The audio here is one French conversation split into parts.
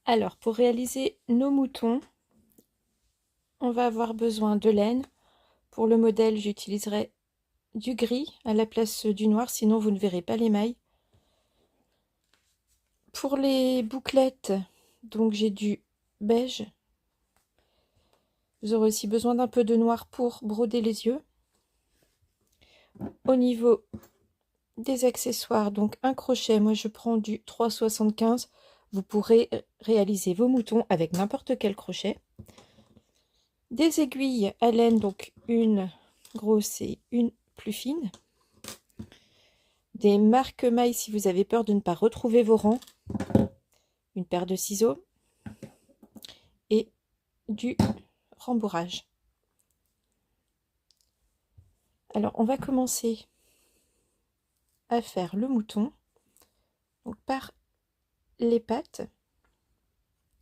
Alors, pour réaliser nos moutons, on va avoir besoin de laine. Pour le modèle, j'utiliserai du gris à la place du noir, sinon vous ne verrez pas les mailles. Pour les bouclettes, donc j'ai du beige. Vous aurez aussi besoin d'un peu de noir pour broder les yeux. Au niveau des accessoires, donc un crochet, moi je prends du 3,75. Vous pourrez réaliser vos moutons avec n'importe quel crochet. Des aiguilles à laine, donc une grosse et une plus fine. Des marque-mailles si vous avez peur de ne pas retrouver vos rangs. Une paire de ciseaux. Et du rembourrage. Alors on va commencer à faire le mouton donc par les pattes.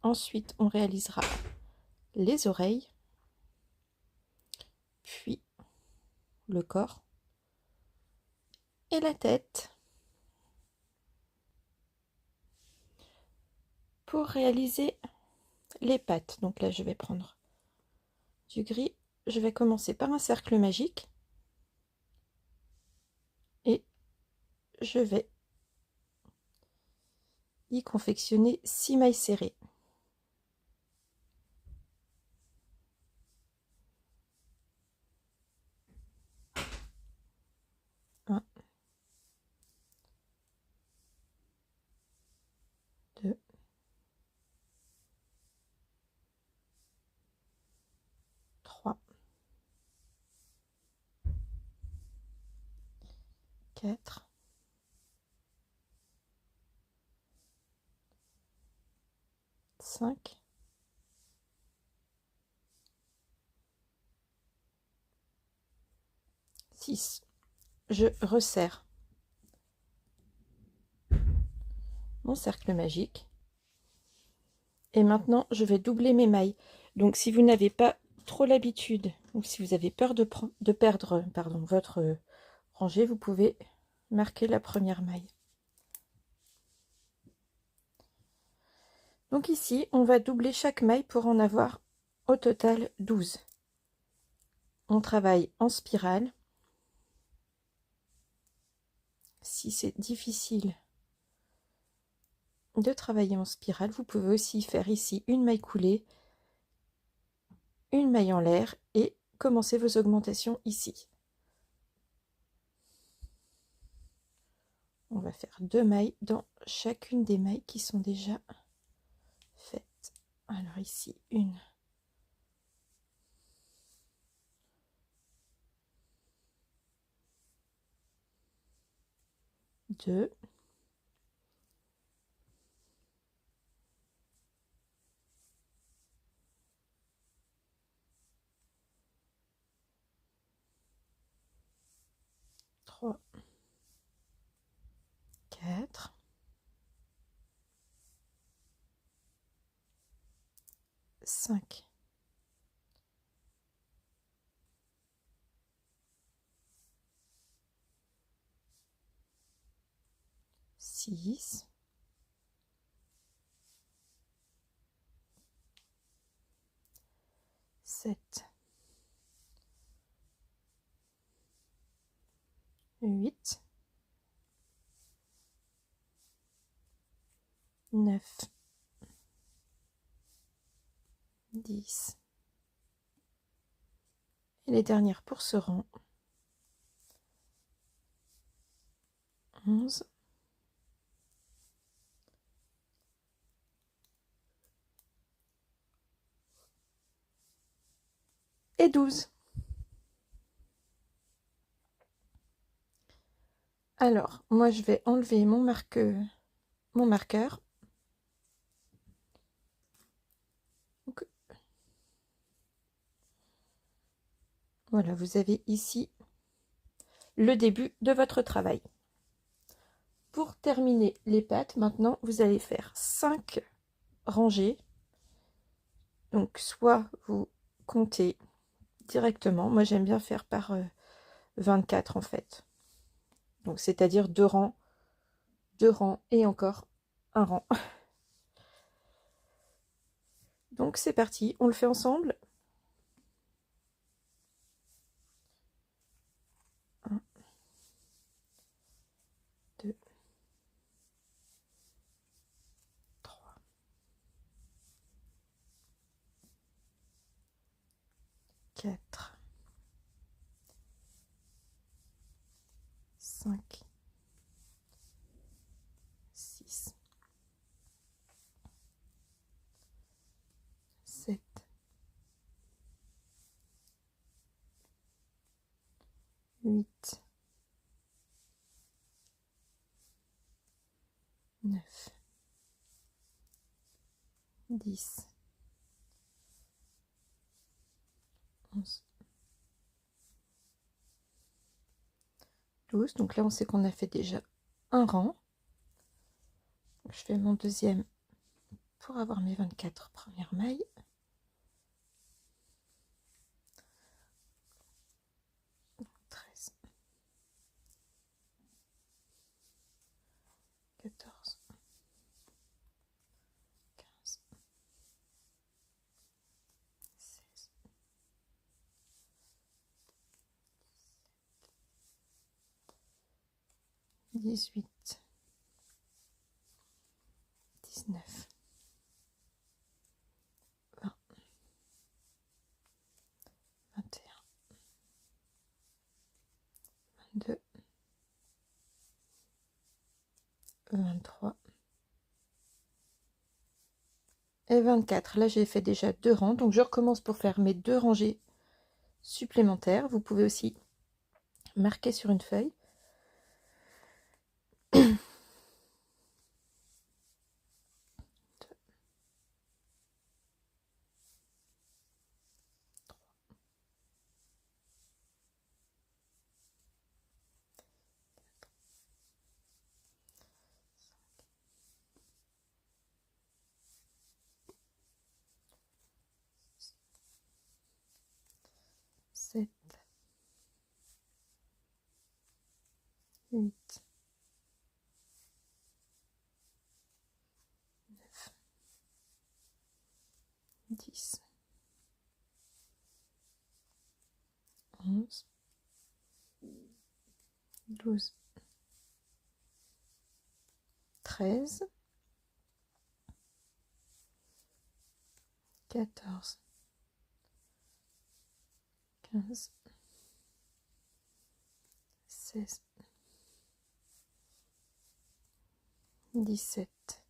Ensuite on réalisera les oreilles, puis le corps et la tête. Pour réaliser les pattes, donc là je vais prendre du gris, je vais commencer par un cercle magique et je vais y confectionner 6 mailles serrées. 1, 2, 3, 4, 5, 6. Je resserre mon cercle magique. Et maintenant, je vais doubler mes mailles. Donc, si vous n'avez pas trop l'habitude, ou si vous avez peur de perdre votre rangée, vous pouvez marquer la première maille. Donc ici, on va doubler chaque maille pour en avoir au total 12. On travaille en spirale. Si c'est difficile de travailler en spirale, vous pouvez aussi faire ici une maille coulée, une maille en l'air et commencer vos augmentations ici. On va faire 2 mailles dans chacune des mailles qui sont déjà faites. Alors ici, une. 2. 3, 4, 5, 6, 7, 8, 9, 10. Et les dernières pour ce rang. 11. Et 12. Alors, moi je vais enlever mon marqueur. Donc, voilà, vous avez ici le début de votre travail. Pour terminer les pattes, maintenant vous allez faire 5 rangées. Donc soit vous comptez directement, moi j'aime bien faire par 24 en fait. Donc c'est-à-dire 2 rangs et encore un rang. Donc c'est parti, on le fait ensemble. 1, 2, 3, 4, 5, 6, 7, 8, 9, 10, 11, 12. Donc là, on sait qu'on a fait déjà un rang. Donc, je fais mon deuxième pour avoir mes 24 premières mailles. 13, 14, 15, 16, 18, 19, 20, 21, 22, 23 et 24. Là, j'ai fait déjà 2 rangs, donc je recommence pour faire mes 2 rangées supplémentaires. Vous pouvez aussi marquer sur une feuille. 7, 8, 9, 10, 11, 12, 13, 14, 15, 16, 17,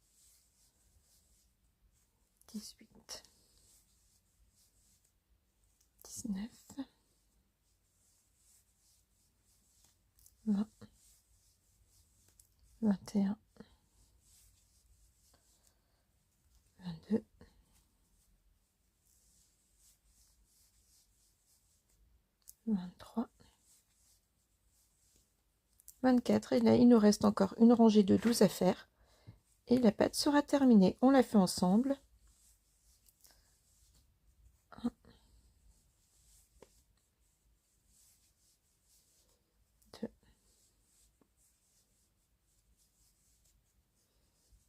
18, 19, 20, 21, 22, 23, 24. Et là, il nous reste encore une rangée de 12 à faire. Et la pâte sera terminée. On la fait ensemble. 1, 2,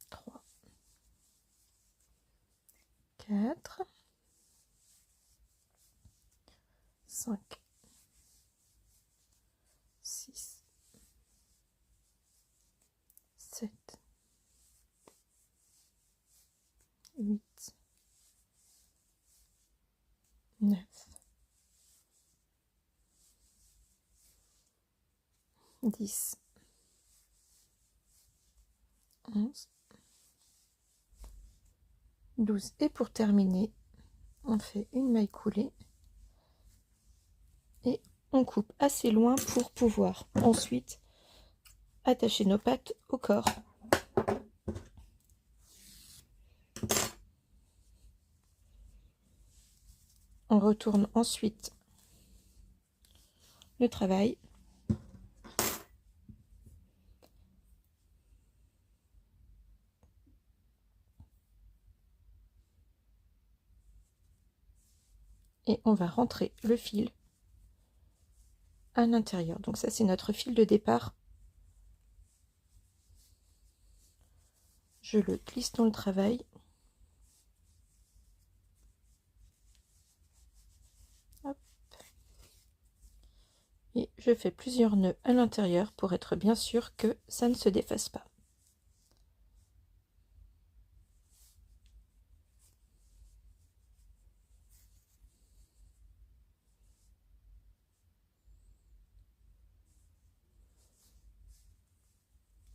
3, 4, 5, 6, 7, 8, 9, 10, 11, 12. Et pour terminer, on fait une maille coulée et on coupe assez loin pour pouvoir ensuite attacher nos pattes au corps. On retourne ensuite le travail. Et on va rentrer le fil à l'intérieur. Donc ça, c'est notre fil de départ. Je le glisse dans le travail. je fais plusieurs nœuds à l'intérieur pour être bien sûr que ça ne se défasse pas.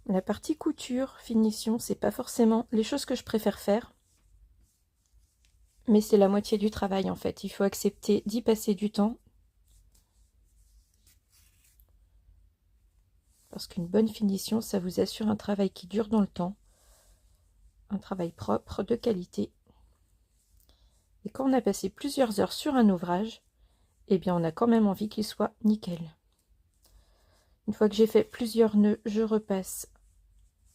La partie couture, finition, c'est pas forcément les choses que je préfère faire, mais c'est la moitié du travail en fait. Il faut accepter d'y passer du temps, parce qu'une bonne finition, ça vous assure un travail qui dure dans le temps, un travail propre, de qualité. Et quand on a passé plusieurs heures sur un ouvrage, eh bien on a quand même envie qu'il soit nickel. Une fois que j'ai fait plusieurs nœuds, je repasse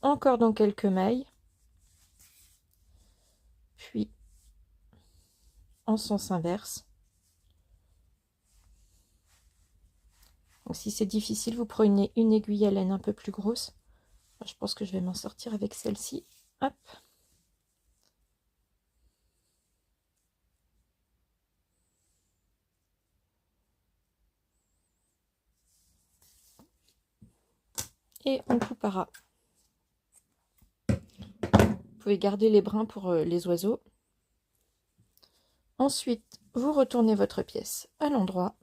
encore dans quelques mailles, puis en sens inverse. Donc si c'est difficile, vous prenez une aiguille à laine un peu plus grosse. Je pense que je vais m'en sortir avec celle-ci. Hop. Et on coupera. Vous pouvez garder les brins pour les oiseaux. Ensuite, vous retournez votre pièce à l'endroit.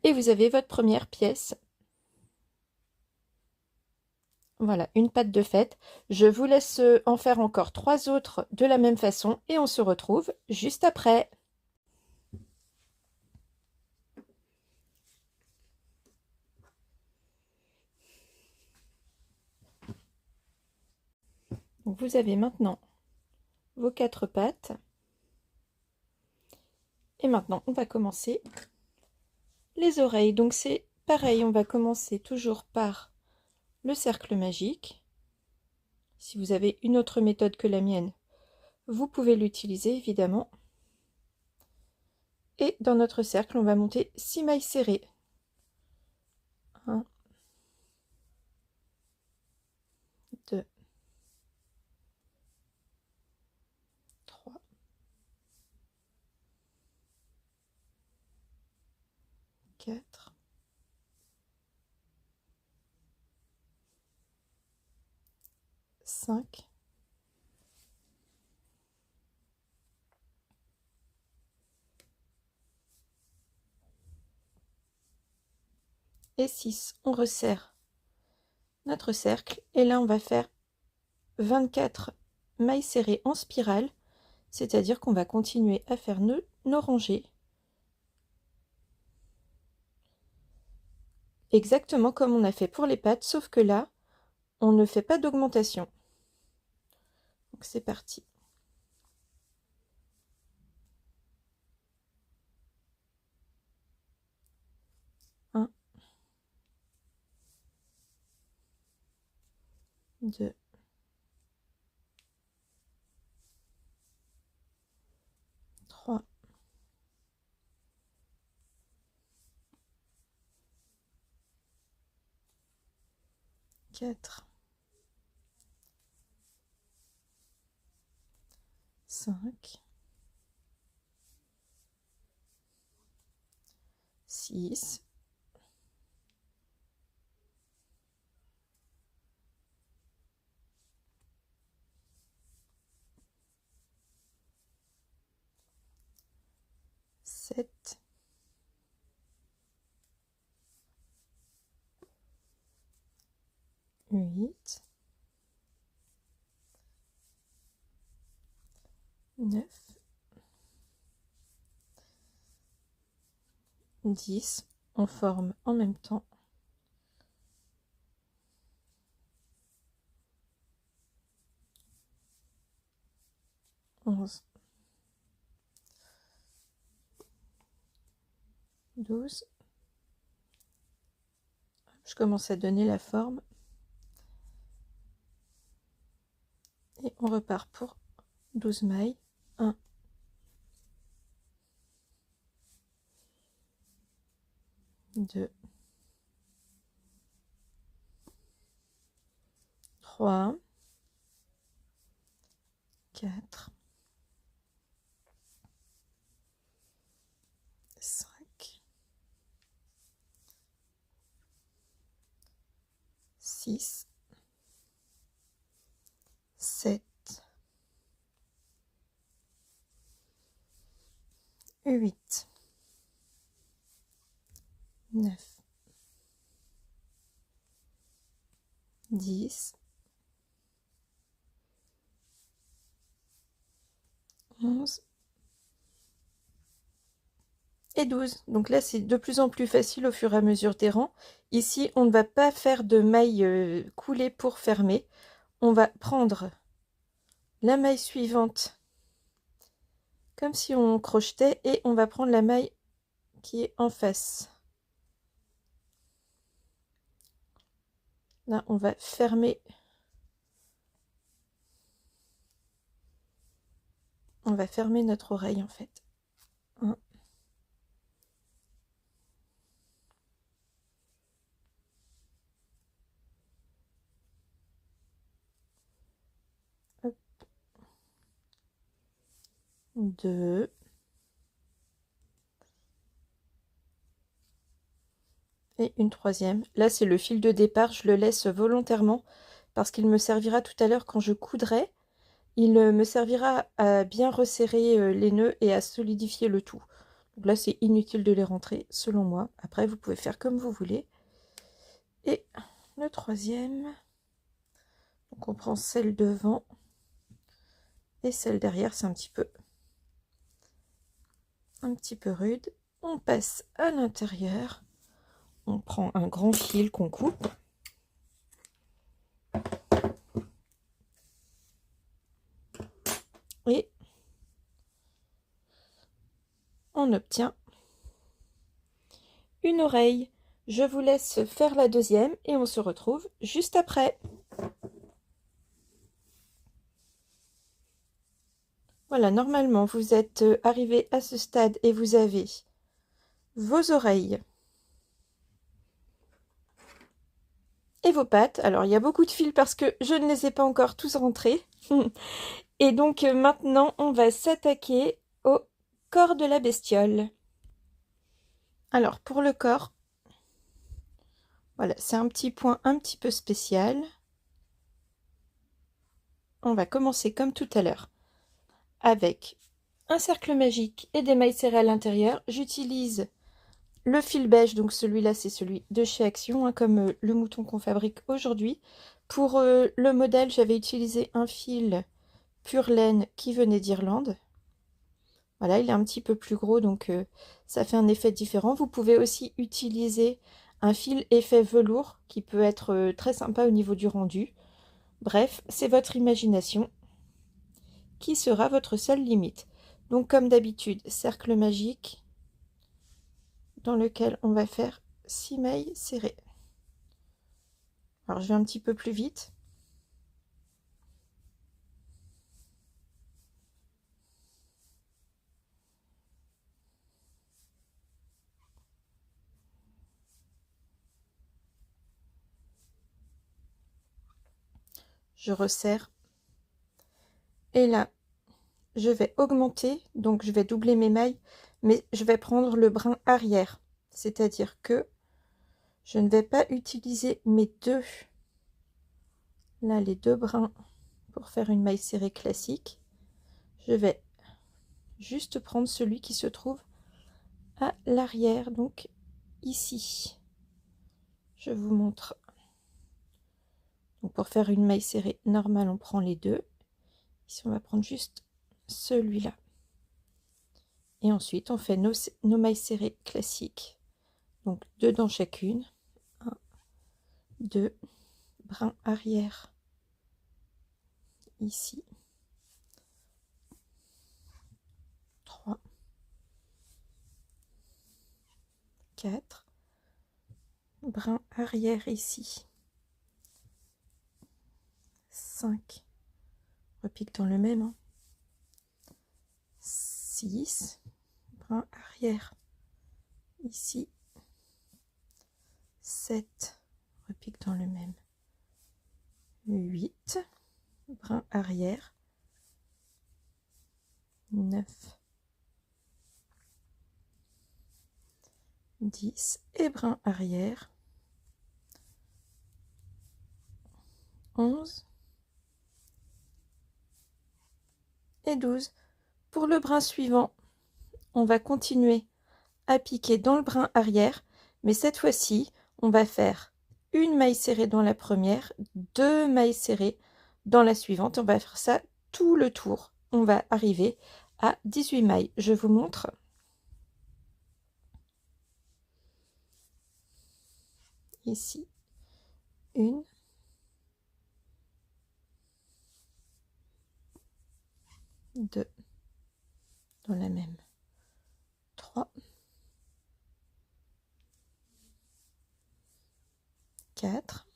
Et vous avez votre première pièce. Voilà, une patte de fête. Je vous laisse en faire encore 3 autres de la même façon et on se retrouve juste après. Donc vous avez maintenant vos 4 pattes. Et maintenant, on va commencer les oreilles. Donc c'est pareil, on va commencer toujours par le cercle magique. Si vous avez une autre méthode que la mienne, vous pouvez l'utiliser évidemment. Et dans notre cercle, on va monter 6 mailles serrées. 1, 2, 3, 4, 5, et 6. On resserre notre cercle et là on va faire 24 mailles serrées en spirale, c'est-à-dire qu'on va continuer à faire nos rangées exactement comme on a fait pour les pattes, sauf que là on ne fait pas d'augmentation. Donc c'est parti. 1, 2, 3, 4, 5, 6, 7, 8, 9, 10. On forme en même temps. 11, 12. Je commence à donner la forme. Et on repart pour 12 mailles. 1, 2, 3, 4, 6, 7, 8, 9, 10, 11 et 12. Donc là, c'est de plus en plus facile au fur et à mesure des rangs. Ici, on ne va pas faire de maille coulée pour fermer. On va prendre la maille suivante comme si on crochetait et on va prendre la maille qui est en face. Là, on va fermer. On va fermer notre oreille en fait. 1, 2 et une troisième. Là, c'est le fil de départ. Je le laisse volontairement parce qu'il me servira tout à l'heure quand je coudrai. Il me servira à bien resserrer les nœuds et à solidifier le tout. Donc là, c'est inutile de les rentrer, selon moi. Après, vous pouvez faire comme vous voulez. Et le troisième. Donc, on prend celle devant. Et celle derrière, c'est un petit peu rude. On passe à l'intérieur. On prend un grand fil qu'on coupe. Et on obtient une oreille. Je vous laisse faire la deuxième et on se retrouve juste après. Voilà, normalement, vous êtes arrivé à ce stade et vous avez vos oreilles et vos pattes. Alors, il y a beaucoup de fils parce que je ne les ai pas encore tous rentrés. Et donc, maintenant, on va s'attaquer au corps de la bestiole. Alors, pour le corps, voilà, c'est un petit point un petit peu spécial. On va commencer comme tout à l'heure avec un cercle magique et des mailles serrées à l'intérieur. J'utilise le fil beige, donc celui-là c'est celui de chez Action, hein, comme le mouton qu'on fabrique aujourd'hui. Pour le modèle, j'avais utilisé un fil pure laine qui venait d'Irlande. Voilà, il est un petit peu plus gros, donc ça fait un effet différent. Vous pouvez aussi utiliser un fil effet velours qui peut être très sympa au niveau du rendu. Bref, c'est votre imagination qui sera votre seule limite. Donc comme d'habitude, cercle magique dans lequel on va faire 6 mailles serrées. Alors je vais un petit peu plus vite. Je resserre. Et là, je vais augmenter, donc je vais doubler mes mailles, mais je vais prendre le brin arrière. C'est-à-dire que je ne vais pas utiliser mes deux, là les deux brins pour faire une maille serrée classique. Je vais juste prendre celui qui se trouve à l'arrière, donc ici. Je vous montre. Donc pour faire une maille serrée normale, on prend les deux. Ici, on va prendre juste celui-là. Et ensuite, on fait nos mailles serrées classiques. Donc, 2 dans chacune. 1, 2, brin arrière ici. 3, 4, brin arrière ici. 5, repique dans le même. 6, brin arrière ici. 7, repique dans le même. 8, brin arrière. 9, 10 et brin arrière. 11 et 12. Pour le brin suivant, on va continuer à piquer dans le brin arrière, mais cette fois-ci, on va faire une maille serrée dans la première, 2 mailles serrées dans la suivante. On va faire ça tout le tour. On va arriver à 18 mailles. Je vous montre. Ici, 1, 2, dans la même, 3, 4,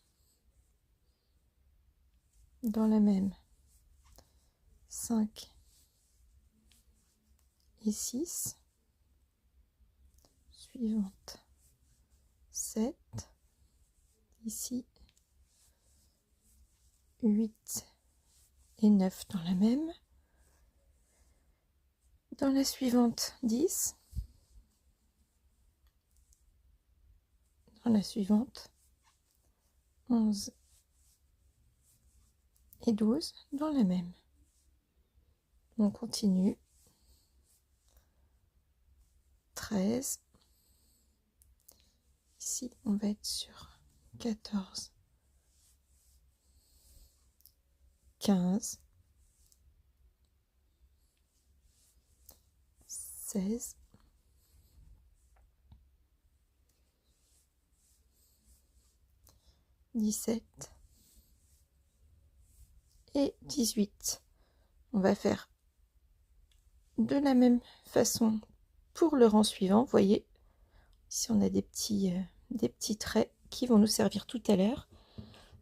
dans la même, 5 et 6, suivante, 7, ici, 8 et 9 dans la même, dans la suivante 10, dans la suivante 11 et 12 dans la même. On continue, 13, ici on va être sur 14, 15, 16, 17 et 18. On va faire de la même façon pour le rang suivant. Vous voyez, ici on a des petits traits qui vont nous servir tout à l'heure.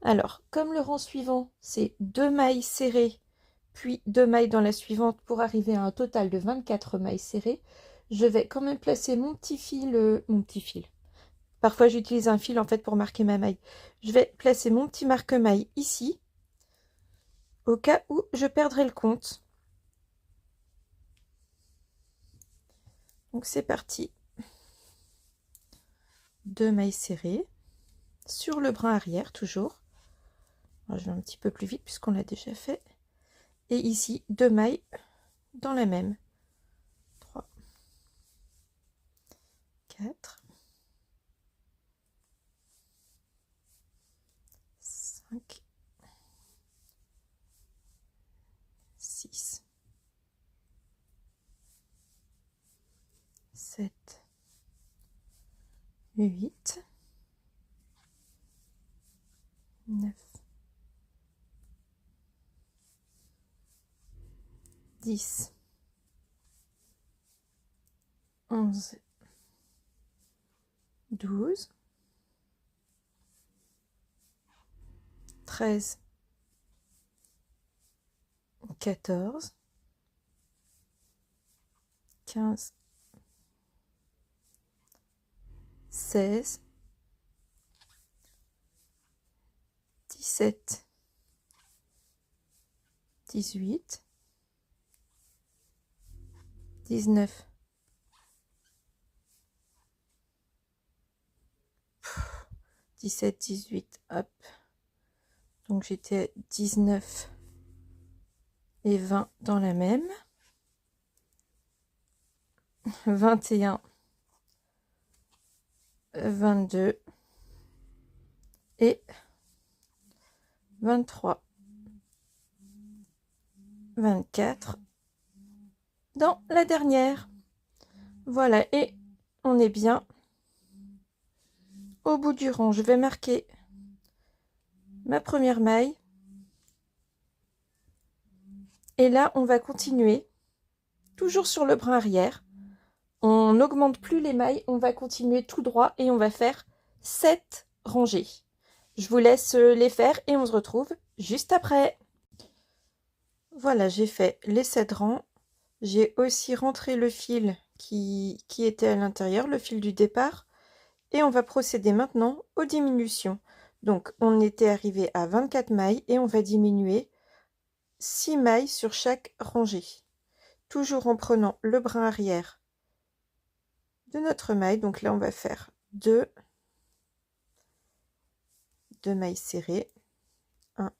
Alors, comme le rang suivant, c'est 2 mailles serrées, puis 2 mailles dans la suivante pour arriver à un total de 24 mailles serrées, je vais quand même placer mon petit fil. Parfois, j'utilise un fil en fait pour marquer ma maille. Je vais placer mon petit marque-maille ici, au cas où je perdrai le compte. Donc, c'est parti. 2 mailles serrées sur le brin arrière, toujours. Alors, je vais un petit peu plus vite puisqu'on l'a déjà fait. Et ici, 2 mailles dans la même. 3, 4, 5, 6, 7, 8, 9, 10, 11, 12, 13, 14, 15, 16, 17, 18, 19, 17, 18, hop. Donc j'étais à 19 et 20 dans la même. 21, 22 et 23, 24 dans la dernière. Voilà, et on est bien au bout du rang. Je vais marquer ma première maille. Et là, on va continuer, toujours sur le brin arrière. On n'augmente plus les mailles, on va continuer tout droit et on va faire 7 rangées. Je vous laisse les faire et on se retrouve juste après. Voilà, j'ai fait les 7 rangs. J'ai aussi rentré le fil qui était à l'intérieur, le fil du départ. Et on va procéder maintenant aux diminutions. Donc, on était arrivé à 24 mailles et on va diminuer 6 mailles sur chaque rangée. Toujours en prenant le brin arrière de notre maille. Donc là, on va faire 2 mailles serrées. 1,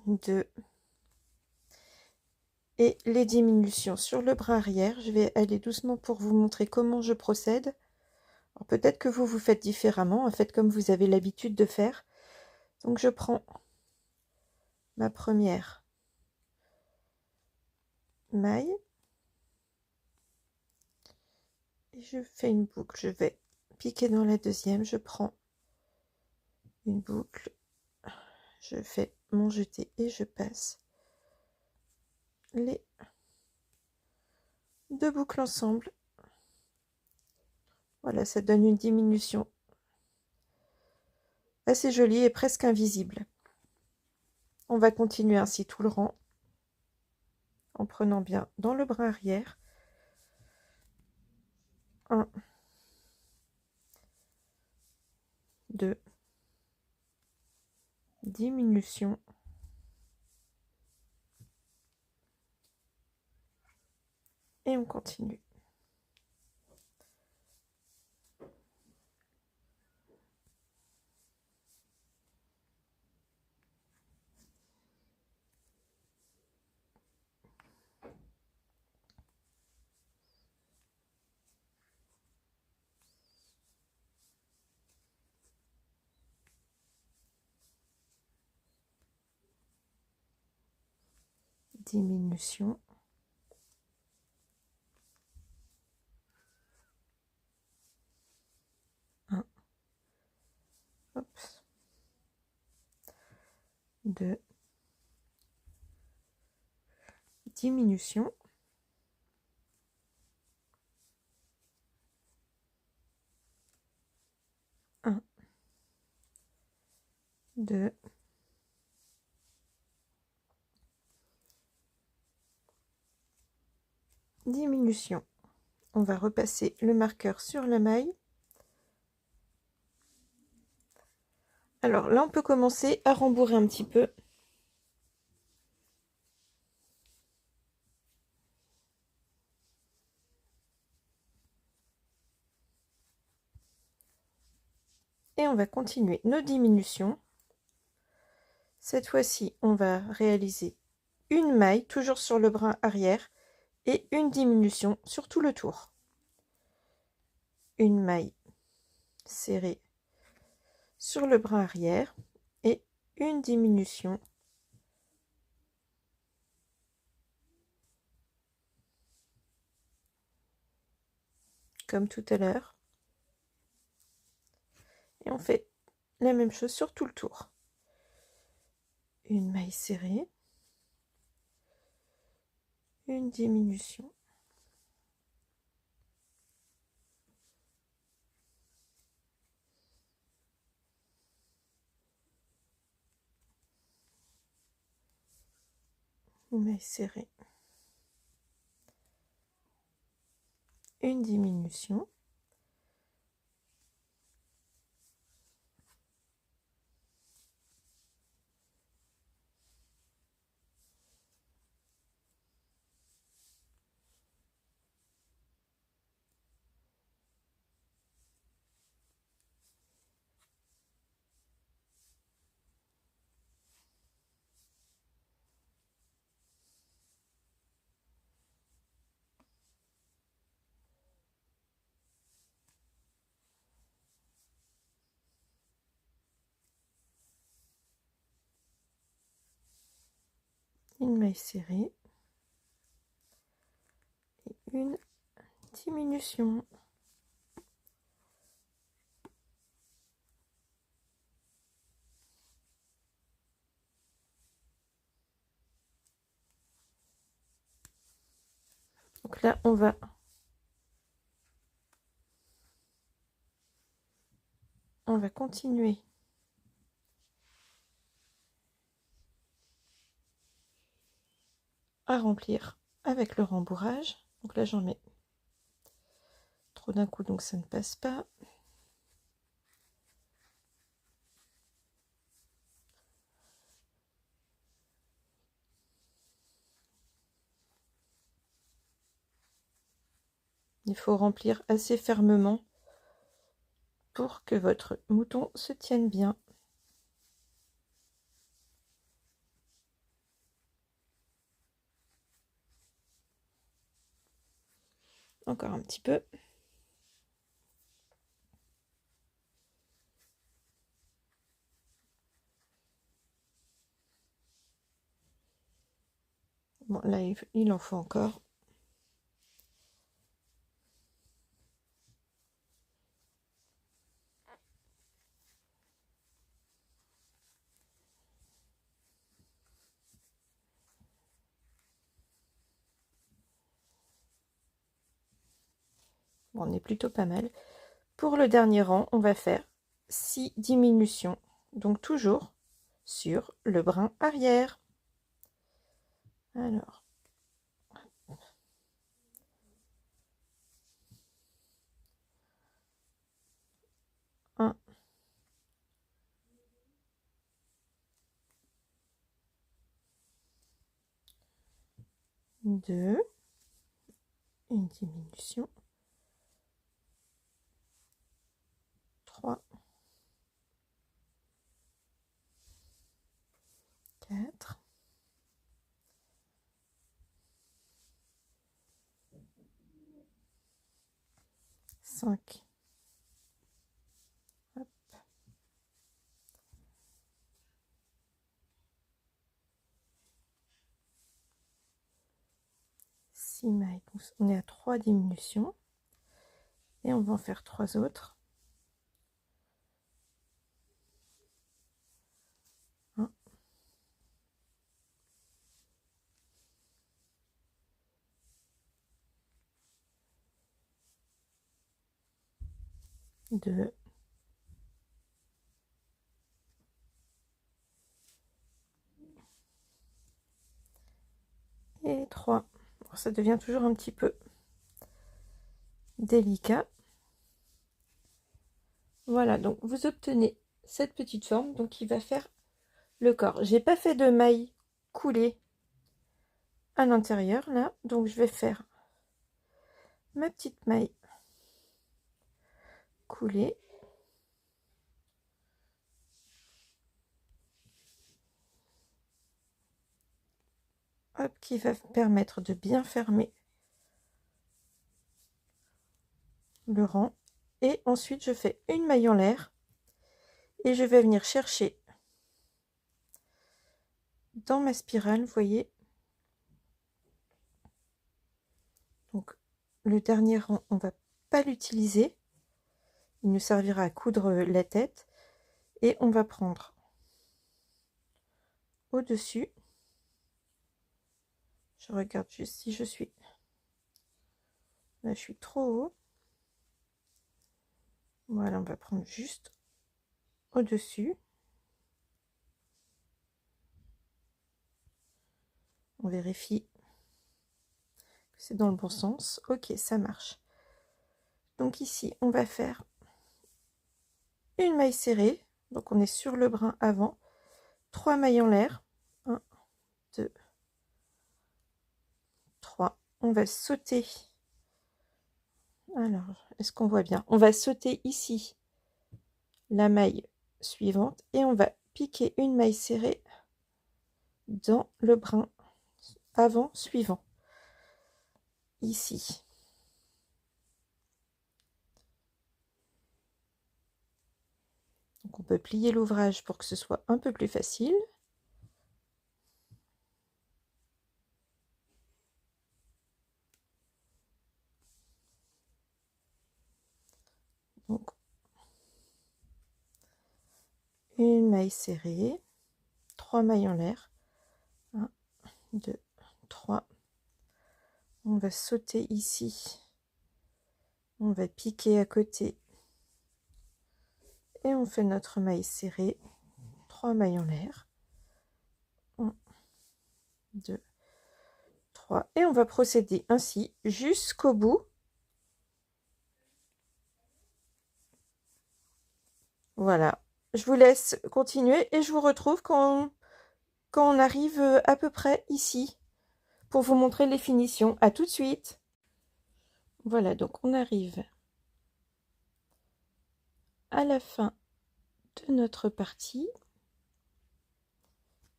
2 et les diminutions sur le bras arrière. Je vais aller doucement pour vous montrer comment je procède. Peut-être que vous faites différemment, faites comme vous avez l'habitude de faire. Donc je prends ma première maille et je fais une boucle. Je vais piquer dans la deuxième, je prends une boucle, je fais mon jeté et je passe les 2 boucles ensemble. Voilà, ça donne une diminution assez jolie et presque invisible. On va continuer ainsi tout le rang en prenant bien dans le bras arrière. 1, 2, diminution, et on continue. Diminution, hop, 2, diminution, 1, 2, diminution. On va repasser le marqueur sur la maille. Alors là, on peut commencer à rembourrer un petit peu. Et on va continuer nos diminutions. Cette fois-ci, on va réaliser une maille, toujours sur le bras arrière, et une diminution sur tout le tour. Une maille serrée sur le bras arrière et une diminution comme tout à l'heure. Et on fait la même chose sur tout le tour. Une maille serrée, une diminution, une maille serrée, une diminution, une maille serrée et une diminution. Donc là, on va continuer à remplir avec le rembourrage. Donc là, j'en mets trop d'un coup, donc ça ne passe pas. Il faut remplir assez fermement pour que votre mouton se tienne bien. Encore un petit peu. Bon, là, il en faut encore. Bon, on est plutôt pas mal. Pour le dernier rang, on va faire 6 diminutions. Donc toujours sur le brin arrière. Alors. 1, 2, une diminution, 3, 4, 5, 6 mailles. Donc, on est à 3 diminutions et on va en faire 3 autres. 1, 2, et 3. Alors, ça devient toujours un petit peu délicat. Voilà, donc vous obtenez cette petite forme donc qui va faire le corps. J'ai pas fait de maille coulée à l'intérieur là, donc je vais faire ma petite maille coulée. Hop, qui va permettre de bien fermer le rang. Et ensuite je fais une maille en l'air et je vais venir chercher dans ma spirale, vous voyez. Donc le dernier rang, on va pas l'utiliser, il nous servira à coudre la tête. Et on va prendre au dessus, je regarde juste si je suis là, je suis trop haut. Voilà, on va prendre juste au dessus. On vérifie que c'est dans le bon sens. Ok, ça marche. Donc ici on va faire une maille serrée, donc on est sur le brin avant, 3 mailles en l'air, 1, 2, 3. On va sauter, alors est-ce qu'on voit bien, on va sauter ici la maille suivante et on va piquer une maille serrée dans le brin avant suivant ici. Donc on peut plier l'ouvrage pour que ce soit un peu plus facile. Donc une maille serrée, 3 mailles en l'air, 1, 2, 3. On va sauter ici, on va piquer à côté et on fait notre maille serrée, 3 mailles en l'air, 1, 2, 3, et on va procéder ainsi jusqu'au bout. Voilà, je vous laisse continuer et je vous retrouve quand on arrive à peu près ici pour vous montrer les finitions. À tout de suite. Voilà, donc on arrive à la fin de notre partie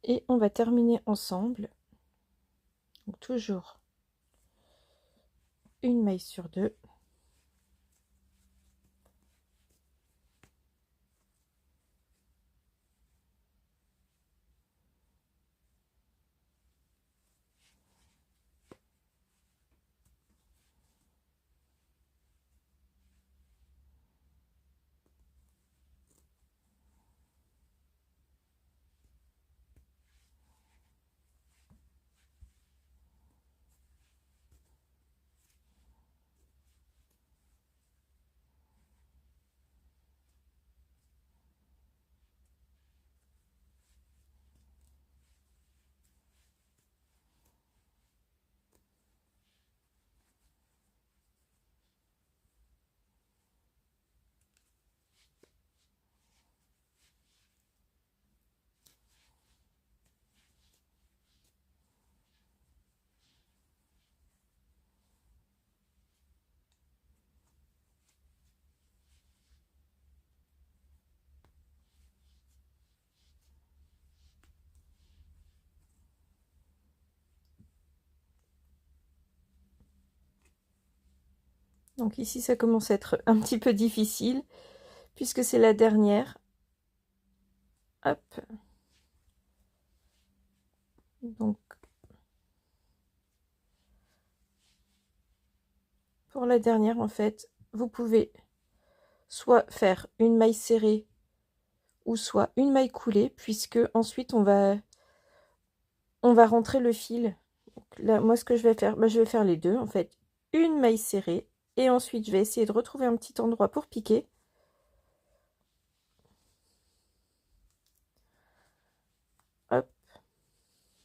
et on va terminer ensemble. Donc toujours une maille sur deux. Donc ici, ça commence à être un petit peu difficile, puisque c'est la dernière. Hop. Donc, pour la dernière, en fait, vous pouvez soit faire une maille serrée, ou soit une maille coulée, puisque ensuite, on va rentrer le fil. Donc là, moi, ce que je vais faire, je vais faire les deux, en fait. Une maille serrée, et ensuite, je vais essayer de retrouver un petit endroit pour piquer. Hop.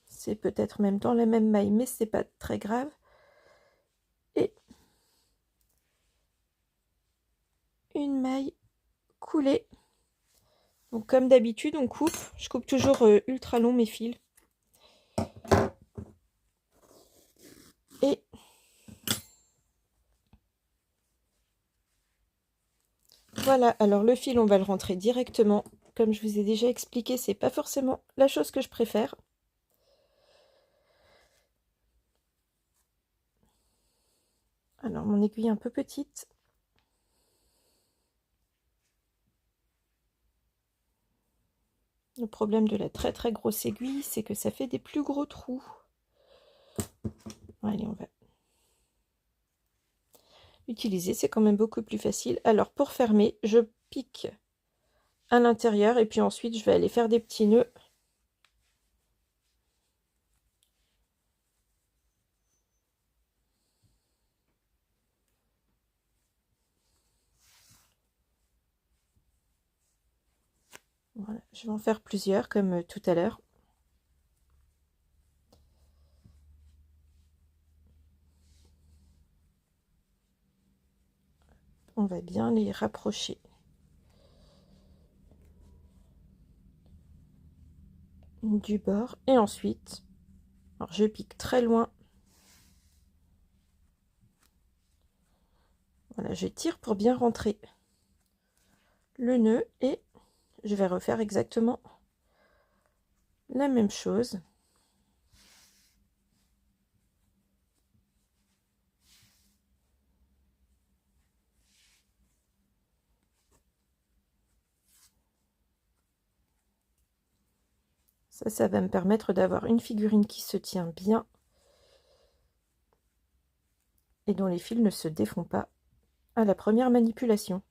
C'est peut-être même dans la même maille, mais c'est pas très grave. Et une maille coulée. Donc comme d'habitude, on coupe. Je coupe toujours ultra long mes fils. Et voilà, alors le fil, on va le rentrer directement. Comme je vous ai déjà expliqué, c'est pas forcément la chose que je préfère. Alors mon aiguille est un peu petite. Le problème de la très très grosse aiguille, c'est que ça fait des plus gros trous. Allez, on va l'utiliser, c'est quand même beaucoup plus facile. Alors pour fermer, je pique à l'intérieur et puis ensuite je vais aller faire des petits nœuds. Voilà, je vais en faire plusieurs comme tout à l'heure. On va bien les rapprocher du bord et ensuite, alors je pique très loin. Voilà, je tire pour bien rentrer le nœud et je vais refaire exactement la même chose. Ça va me permettre d'avoir une figurine qui se tient bien et dont les fils ne se défont pas à la première manipulation.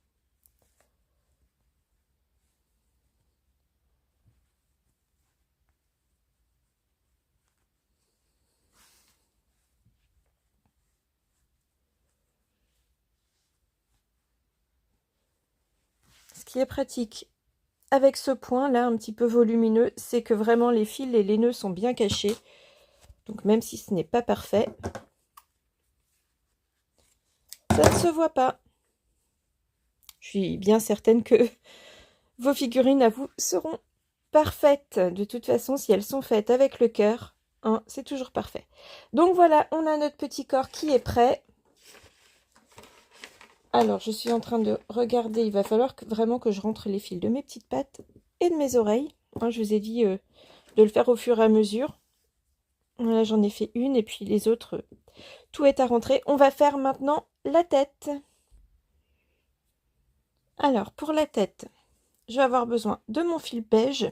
Ce qui est pratique avec ce point là un petit peu volumineux, c'est que vraiment les fils et les nœuds sont bien cachés. Donc même si ce n'est pas parfait, ça ne se voit pas. Je suis bien certaine que vos figurines à vous seront parfaites. De toute façon, si elles sont faites avec le cœur, hein, c'est toujours parfait. Donc voilà, on a notre petit corps qui est prêt. Alors, je suis en train de regarder. Il va falloir vraiment que je rentre les fils de mes petites pattes et de mes oreilles. Hein, je vous ai dit de le faire au fur et à mesure. Voilà, j'en ai fait une et puis les autres, tout est à rentrer. On va faire maintenant la tête. Alors, pour la tête, je vais avoir besoin de mon fil beige,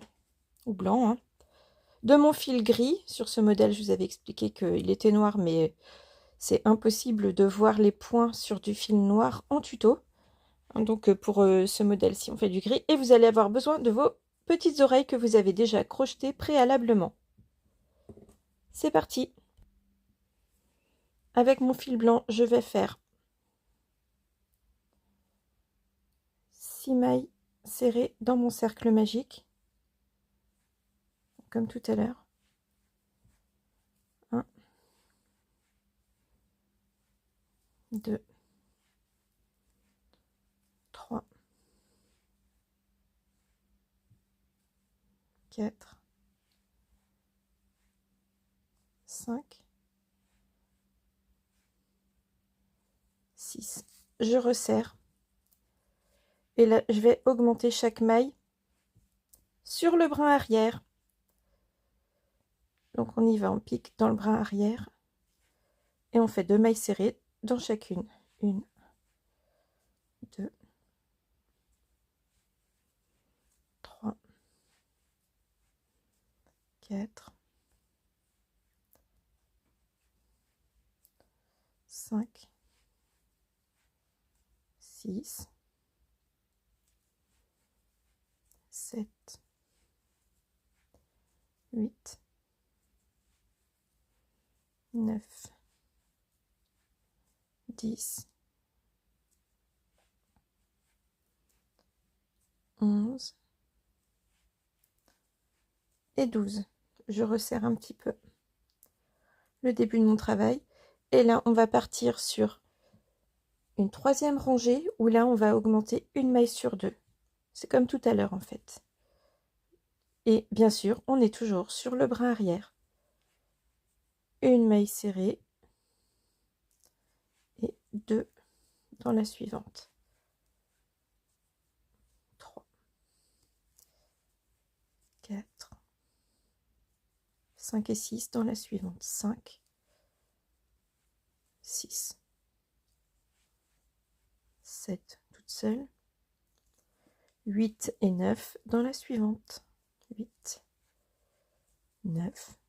ou blanc, hein, de mon fil gris. Sur ce modèle, je vous avais expliqué qu'il était noir, mais c'est impossible de voir les points sur du fil noir en tuto. Donc pour ce modèle-ci, on fait du gris. Et vous allez avoir besoin de vos petites oreilles que vous avez déjà crochetées préalablement. C'est parti. Avec mon fil blanc, je vais faire 6 mailles serrées dans mon cercle magique, comme tout à l'heure. 1, 2, 3, 4, 5, 6. Je resserre. Et là, je vais augmenter chaque maille sur le brin arrière. Donc on y va, on pique dans le brin arrière. Et on fait 2 mailles serrées dans chacune. 1, 2, 3, 4, 5, 6, 7, 8, 9, 10, 11 et 12. Je resserre un petit peu le début de mon travail. Et là, on va partir sur une troisième rangée où là, on va augmenter une maille sur 2. C'est comme tout à l'heure en fait. Et bien sûr, on est toujours sur le brin arrière. Une maille serrée et 2 dans la suivante. 3, 4, 5 et 6 dans la suivante. 5, 6, 7 toute seule. 8 et 9 dans la suivante. 8, 9,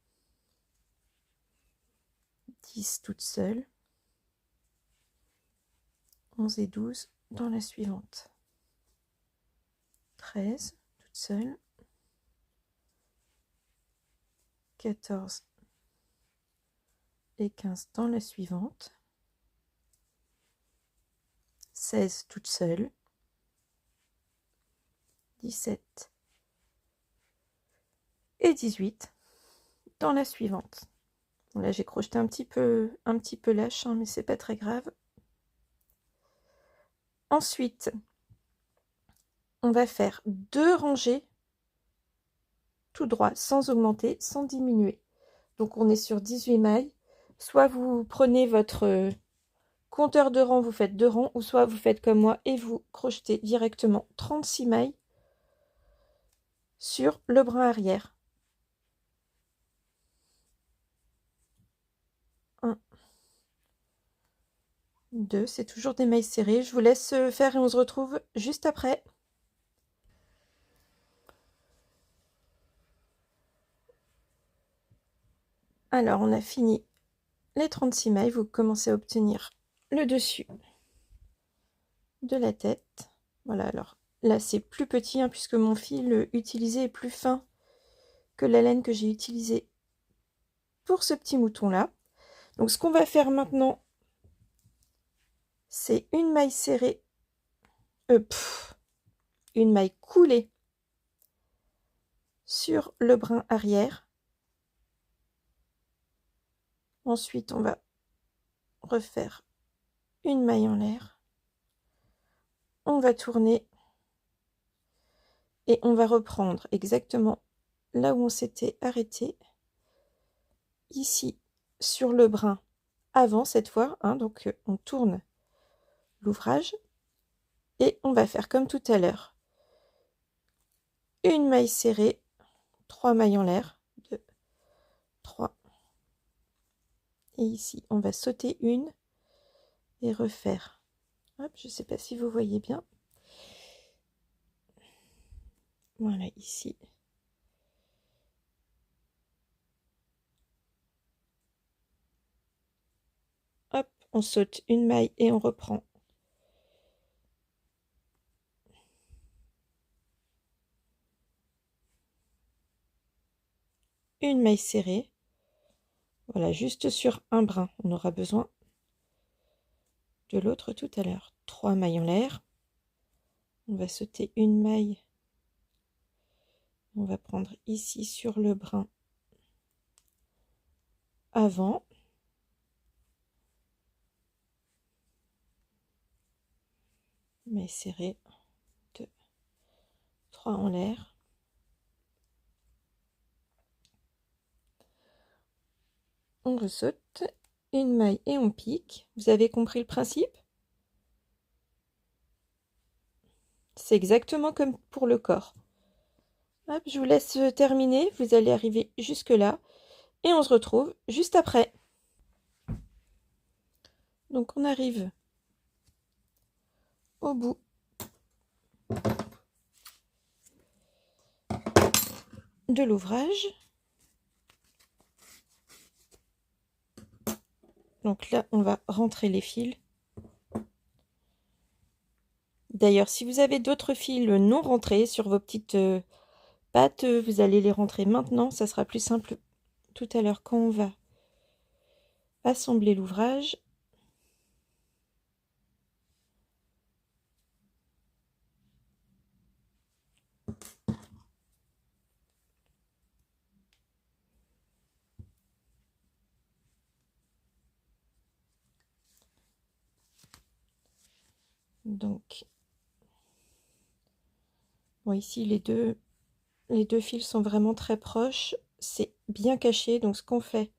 10 toute seule. 11 et 12 dans la suivante. 13 toute seule. 14 et 15 dans la suivante. 16 toute seule. 17 et 18 dans la suivante. Bon, là j'ai crocheté un petit peu lâche, hein, mais c'est pas très grave. Ensuite, on va faire 2 rangées tout droit, sans augmenter, sans diminuer. Donc on est sur 18 mailles. Soit vous prenez votre compteur de rang, vous faites 2 rangs, ou soit vous faites comme moi et vous crochetez directement 36 mailles sur le brin arrière. 1, 2, c'est toujours des mailles serrées. Je vous laisse faire et on se retrouve juste après. Alors, on a fini les 36 mailles. Vous commencez à obtenir le dessus de la tête. Voilà, alors là, c'est plus petit, hein, puisque mon fil utilisé est plus fin que la laine que j'ai utilisée pour ce petit mouton-là. Donc, ce qu'on va faire maintenant, c'est une maille serrée, une maille coulée sur le brin arrière. Ensuite, on va refaire une maille en l'air. On va tourner et on va reprendre exactement là où on s'était arrêté, ici sur le brin avant cette fois, hein, donc on tourne l'ouvrage et on va faire comme tout à l'heure, une maille serrée, 3 mailles en l'air, 2, 3, et ici. On va sauter une et refaire. Hop, je ne sais pas si vous voyez bien. Voilà, ici. Hop, on saute une maille et on reprend. Une maille serrée. Voilà, juste sur un brin. On aura besoin de l'autre tout à l'heure. 3 mailles en l'air. On va sauter une maille. On va prendre ici sur le brin avant. Maille serrée. 2, 3 en l'air. On ressaute une maille et on pique. Vous avez compris le principe? C'est exactement comme pour le corps. Hop, je vous laisse terminer. Vous allez arriver jusque là et on se retrouve juste après. Donc on arrive au bout de l'ouvrage. Donc là, on va rentrer les fils. D'ailleurs, si vous avez d'autres fils non rentrés sur vos petites pattes, vous allez les rentrer maintenant. Ça sera plus simple tout à l'heure quand on va assembler l'ouvrage. Donc, bon, ici, les deux fils sont vraiment très proches. C'est bien caché. Donc, ce qu'on fait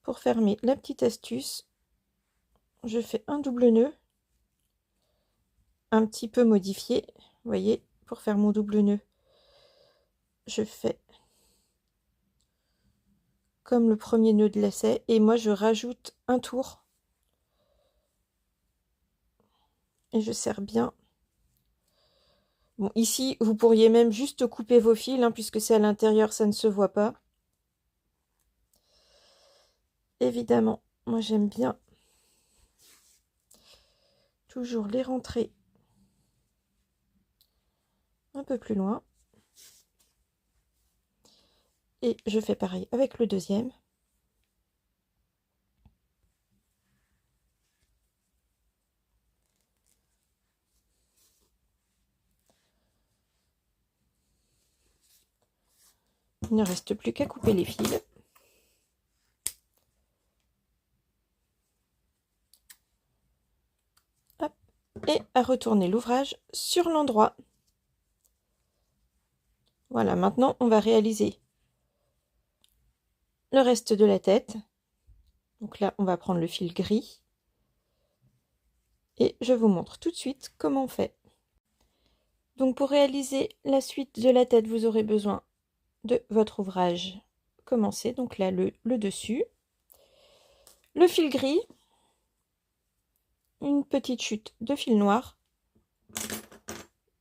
pour fermer, la petite astuce, je fais un double nœud, un petit peu modifié. Vous voyez, pour faire mon double nœud, je fais comme le premier nœud de lacet et moi, je rajoute un tour. Et je serre bien. Bon, ici, vous pourriez même juste couper vos fils, hein, puisque c'est à l'intérieur, ça ne se voit pas. Évidemment, moi j'aime bien toujours les rentrer un peu plus loin. Et je fais pareil avec le deuxième. Il ne reste plus qu'à couper les fils. Hop, et à retourner l'ouvrage sur l'endroit. Voilà, maintenant on va réaliser le reste de la tête. Donc là, on va prendre le fil gris. Et je vous montre tout de suite comment on fait. Donc pour réaliser la suite de la tête, vous aurez besoin de votre ouvrage commencé. Donc là, le dessus. Le fil gris. Une petite chute de fil noir.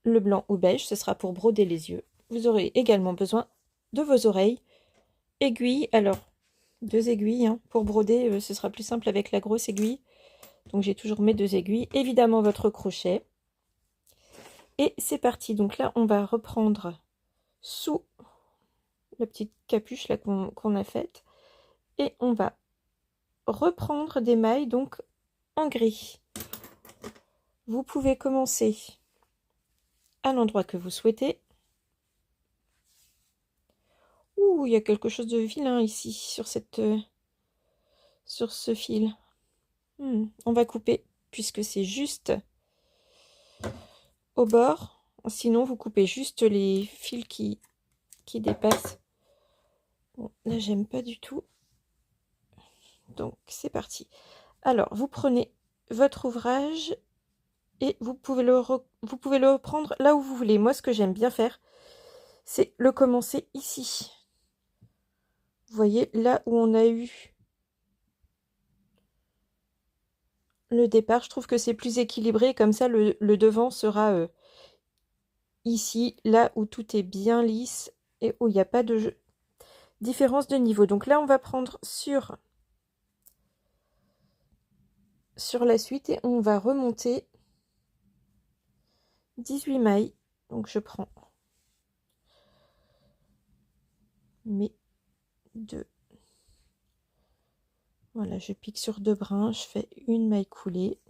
Le blanc ou beige, ce sera pour broder les yeux. Vous aurez également besoin de vos oreilles. Aiguilles, alors 2 aiguilles, hein, pour broder, ce sera plus simple avec la grosse aiguille. Donc j'ai toujours mes 2 aiguilles. Évidemment votre crochet. Et c'est parti. Donc là, on va reprendre sous la petite capuche là qu'on a faite. Et on va reprendre des mailles donc en gris. Vous pouvez commencer à l'endroit que vous souhaitez. Ouh, il y a quelque chose de vilain ici sur ce fil. On va couper puisque c'est juste au bord. Sinon, vous coupez juste les fils qui dépassent. Bon, là, j'aime pas du tout. Donc, c'est parti. Alors, vous prenez votre ouvrage et vous pouvez le reprendre là où vous voulez. Moi, ce que j'aime bien faire, c'est le commencer ici. Vous voyez, là où on a eu le départ. Je trouve que c'est plus équilibré, comme ça le devant sera ici, là où tout est bien lisse et où il n'y a pas de différence de niveau. Donc là, on va prendre sur la suite et on va remonter 18 mailles. Donc je prends mes deux. Voilà, je pique sur 2 brins, je fais une maille coulée.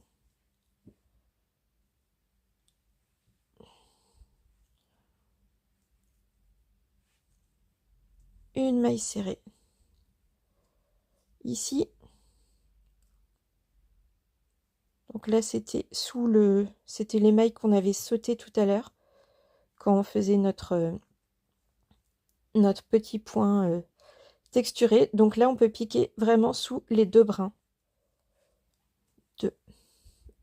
Une maille serrée. Ici. Donc là, c'était c'était les mailles qu'on avait sautées tout à l'heure quand on faisait notre petit point texturé. Donc là, on peut piquer vraiment sous les 2 brins. 2.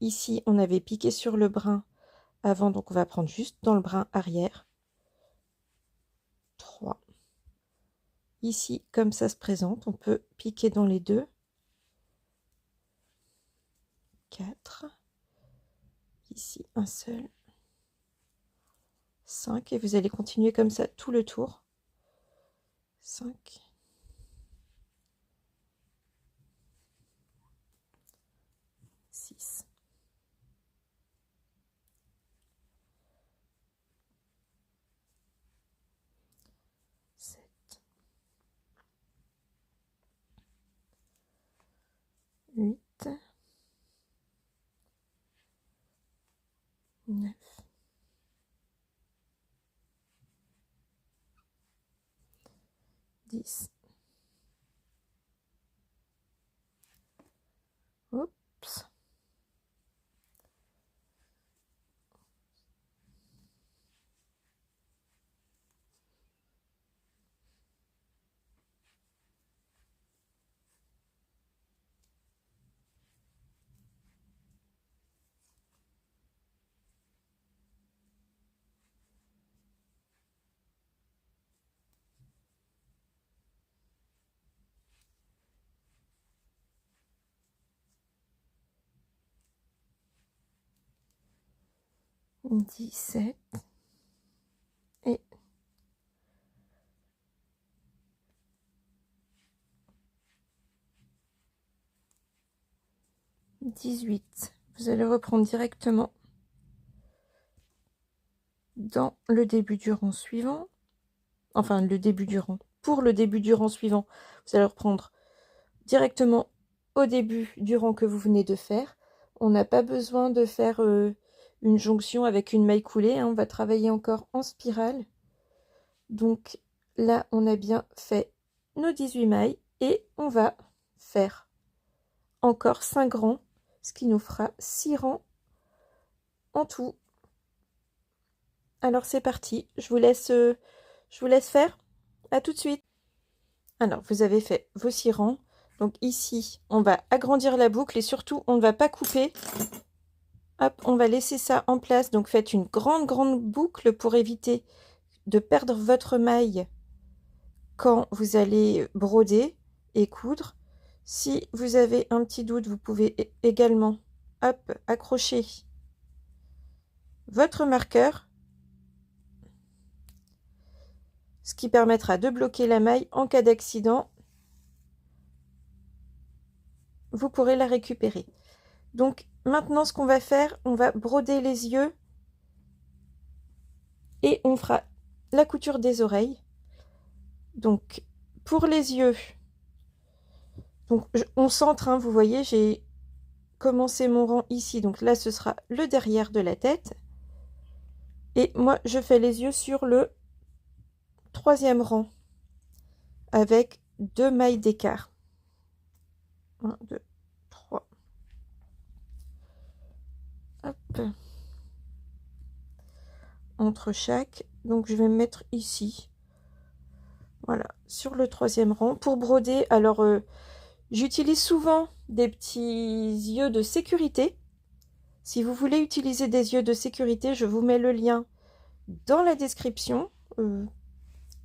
Ici, on avait piqué sur le brin avant, donc on va prendre juste dans le brin arrière. 3. Ici, comme ça se présente, on peut piquer dans les 2. 4. Ici, un seul. 5. Et vous allez continuer comme ça tout le tour. 5. 6. 7. 8. 9. 10. Oups. 17 et 18. Vous allez reprendre directement dans le début du rang suivant. Enfin, le début du rang. Pour le début du rang suivant, vous allez reprendre directement au début du rang que vous venez de faire. On n'a pas besoin de faire une jonction avec une maille coulée, hein. On va travailler encore en spirale. Donc là, on a bien fait nos 18 mailles et on va faire encore 5 rangs, ce qui nous fera 6 rangs en tout. Alors c'est parti, je vous laisse faire. À tout de suite. Alors, vous avez fait vos 6 rangs. Donc ici, on va agrandir la boucle et surtout, on ne va pas couper. Hop, on va laisser ça en place. Donc faites une grande boucle pour éviter de perdre votre maille quand vous allez broder et coudre. Si vous avez un petit doute, vous pouvez également, hop, accrocher votre marqueur, ce qui permettra de bloquer la maille en cas d'accident. Vous pourrez la récupérer. Donc maintenant, ce qu'on va faire, on va broder les yeux et on fera la couture des oreilles. Donc pour les yeux, donc on centre, hein, vous voyez, j'ai commencé mon rang ici, donc là ce sera le derrière de la tête. Et moi je fais les yeux sur le 3e rang avec 2 mailles d'écart. 1, 2, 3. Hop. Entre chaque, donc je vais me mettre ici. Voilà, sur le 3e rang. Pour broder, alors j'utilise souvent des petits yeux de sécurité. Si vous voulez utiliser des yeux de sécurité, je vous mets le lien dans la description.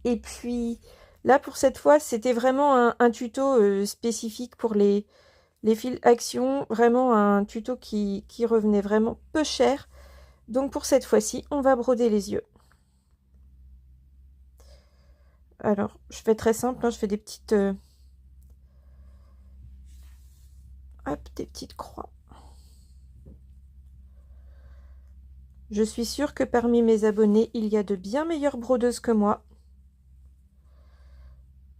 Et puis là, pour cette fois, c'était vraiment un tuto spécifique pour les Les fils Action, vraiment un tuto qui revenait vraiment peu cher. Donc pour cette fois-ci, on va broder les yeux. Alors, je fais très simple, hein, je fais des petites... hop, des petites croix. Je suis sûre que parmi mes abonnés, il y a de bien meilleures brodeuses que moi.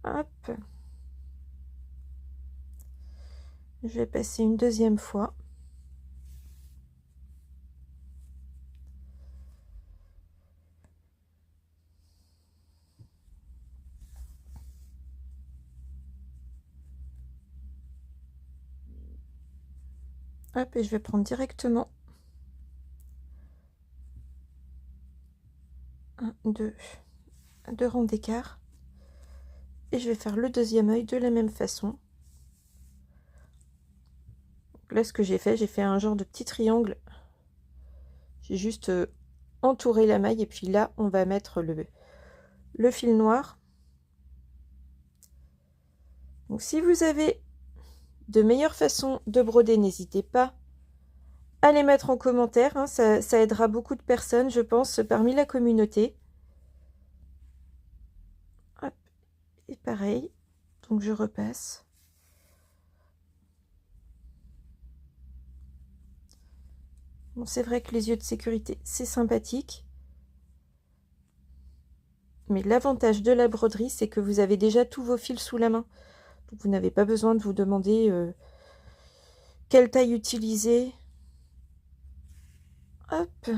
Hop. Je vais passer une deuxième fois. Hop, et je vais prendre directement 1, 2 rangs d'écart. Et je vais faire le deuxième œil de la même façon. Là, ce que j'ai fait un genre de petit triangle. J'ai juste entouré la maille et puis là, on va mettre le fil noir. Donc, si vous avez de meilleures façons de broder, n'hésitez pas à les mettre en commentaire. Hein, ça aidera beaucoup de personnes, je pense, parmi la communauté. Hop, et pareil, donc je repasse. Bon, c'est vrai que les yeux de sécurité, c'est sympathique. Mais l'avantage de la broderie, c'est que vous avez déjà tous vos fils sous la main. Donc vous n'avez pas besoin de vous demander quelle taille utiliser. Hop.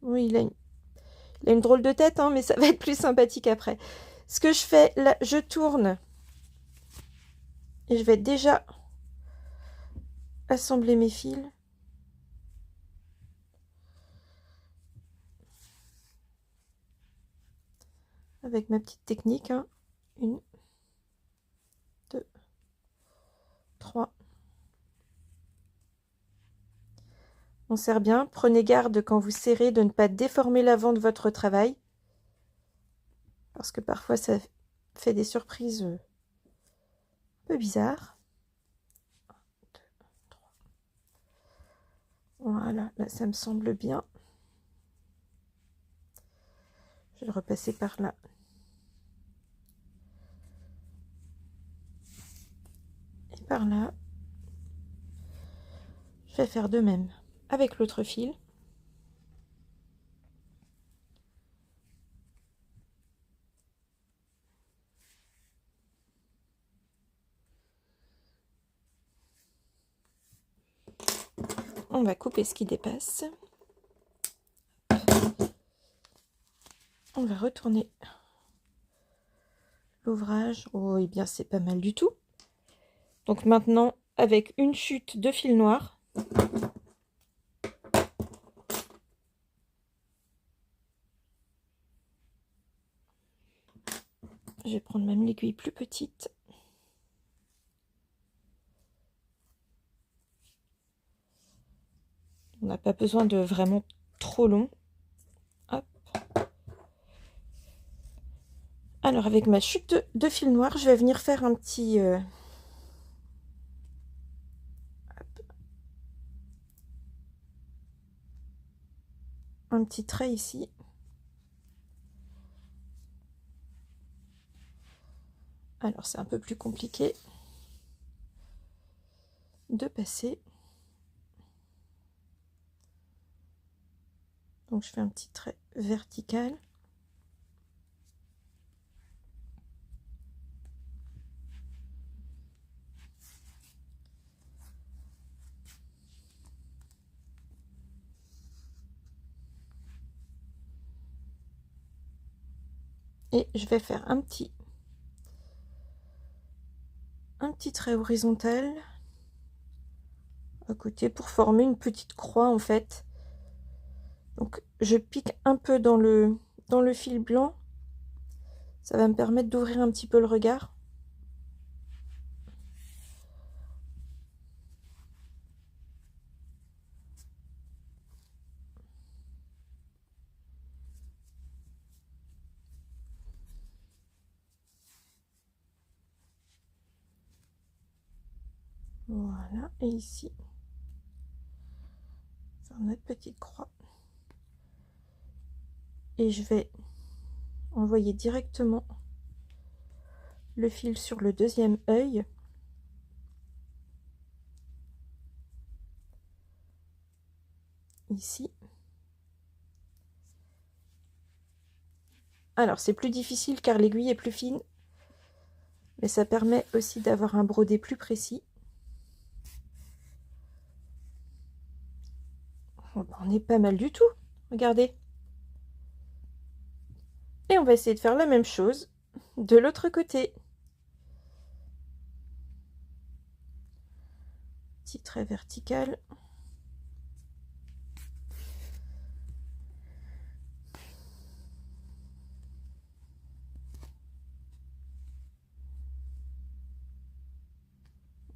Oui, il a une drôle de tête, hein, mais ça va être plus sympathique après. Ce que je fais, là, je tourne. Et je vais déjà assembler mes fils. Avec ma petite technique. Hein. 1, 2, 3. On serre bien. Prenez garde quand vous serrez de ne pas déformer l'avant de votre travail. Parce que parfois ça fait des surprises un peu bizarres. 1, 2, 3. Voilà, là ça me semble bien. Je vais le repasser par là. Et par là. Je vais faire de même avec l'autre fil. On va couper ce qui dépasse. On va retourner l'ouvrage. Oh, et bien c'est pas mal du tout. Donc maintenant, avec une chute de fil noir, je vais prendre même l'aiguille plus petite. On n'a pas besoin de vraiment trop long. Hop. Alors avec ma chute de fil noir, je vais venir faire un petit... un petit trait ici. Alors c'est un peu plus compliqué de passer. Donc je fais un petit trait vertical. Et je vais faire un petit trait horizontal à côté pour former une petite croix en fait. Donc je pique un peu dans le fil blanc. Ça va me permettre d'ouvrir un petit peu le regard. Voilà, et ici, faire notre petite croix. Et je vais envoyer directement le fil sur le deuxième œil. Ici. Alors, c'est plus difficile car l'aiguille est plus fine, mais ça permet aussi d'avoir un brodé plus précis. On est pas mal du tout, regardez. Et on va essayer de faire la même chose de l'autre côté. Petit trait vertical.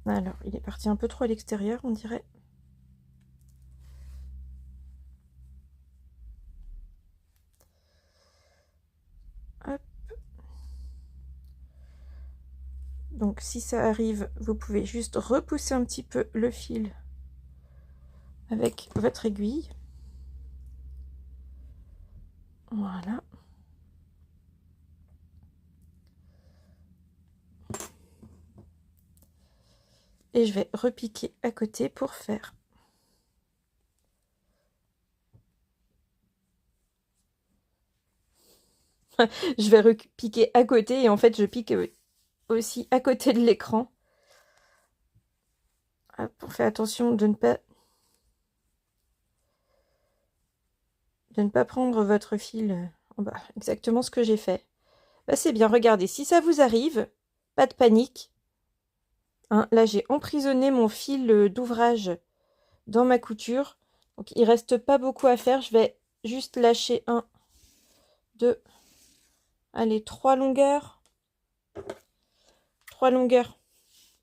Alors, il est parti un peu trop à l'extérieur, on dirait. Hop. Donc, si ça arrive, vous pouvez juste repousser un petit peu le fil avec votre aiguille. Voilà. Et je vais repiquer à côté pour faire. Je vais repiquer à côté et en fait je pique aussi à côté de l'écran. On fait attention de ne pas prendre votre fil en bas. Exactement ce que j'ai fait. Bah, c'est bien, regardez, si ça vous arrive, pas de panique. Hein, là j'ai emprisonné mon fil d'ouvrage dans ma couture. Donc il reste pas beaucoup à faire. Je vais juste lâcher 1, 2, allez, 3 longueurs. 3 longueurs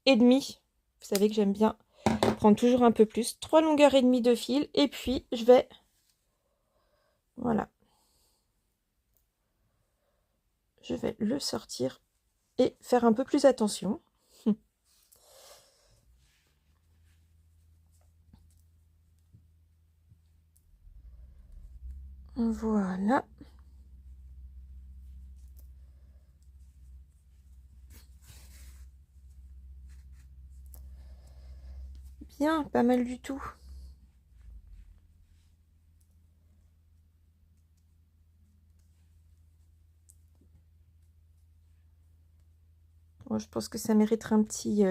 et demie. Vous savez que j'aime bien prendre toujours un peu plus. 3 longueurs et demie de fil. Et puis je vais... Voilà. Je vais le sortir et faire un peu plus attention. Voilà. Bien, pas mal du tout. Bon, je pense que ça mériterait un petit...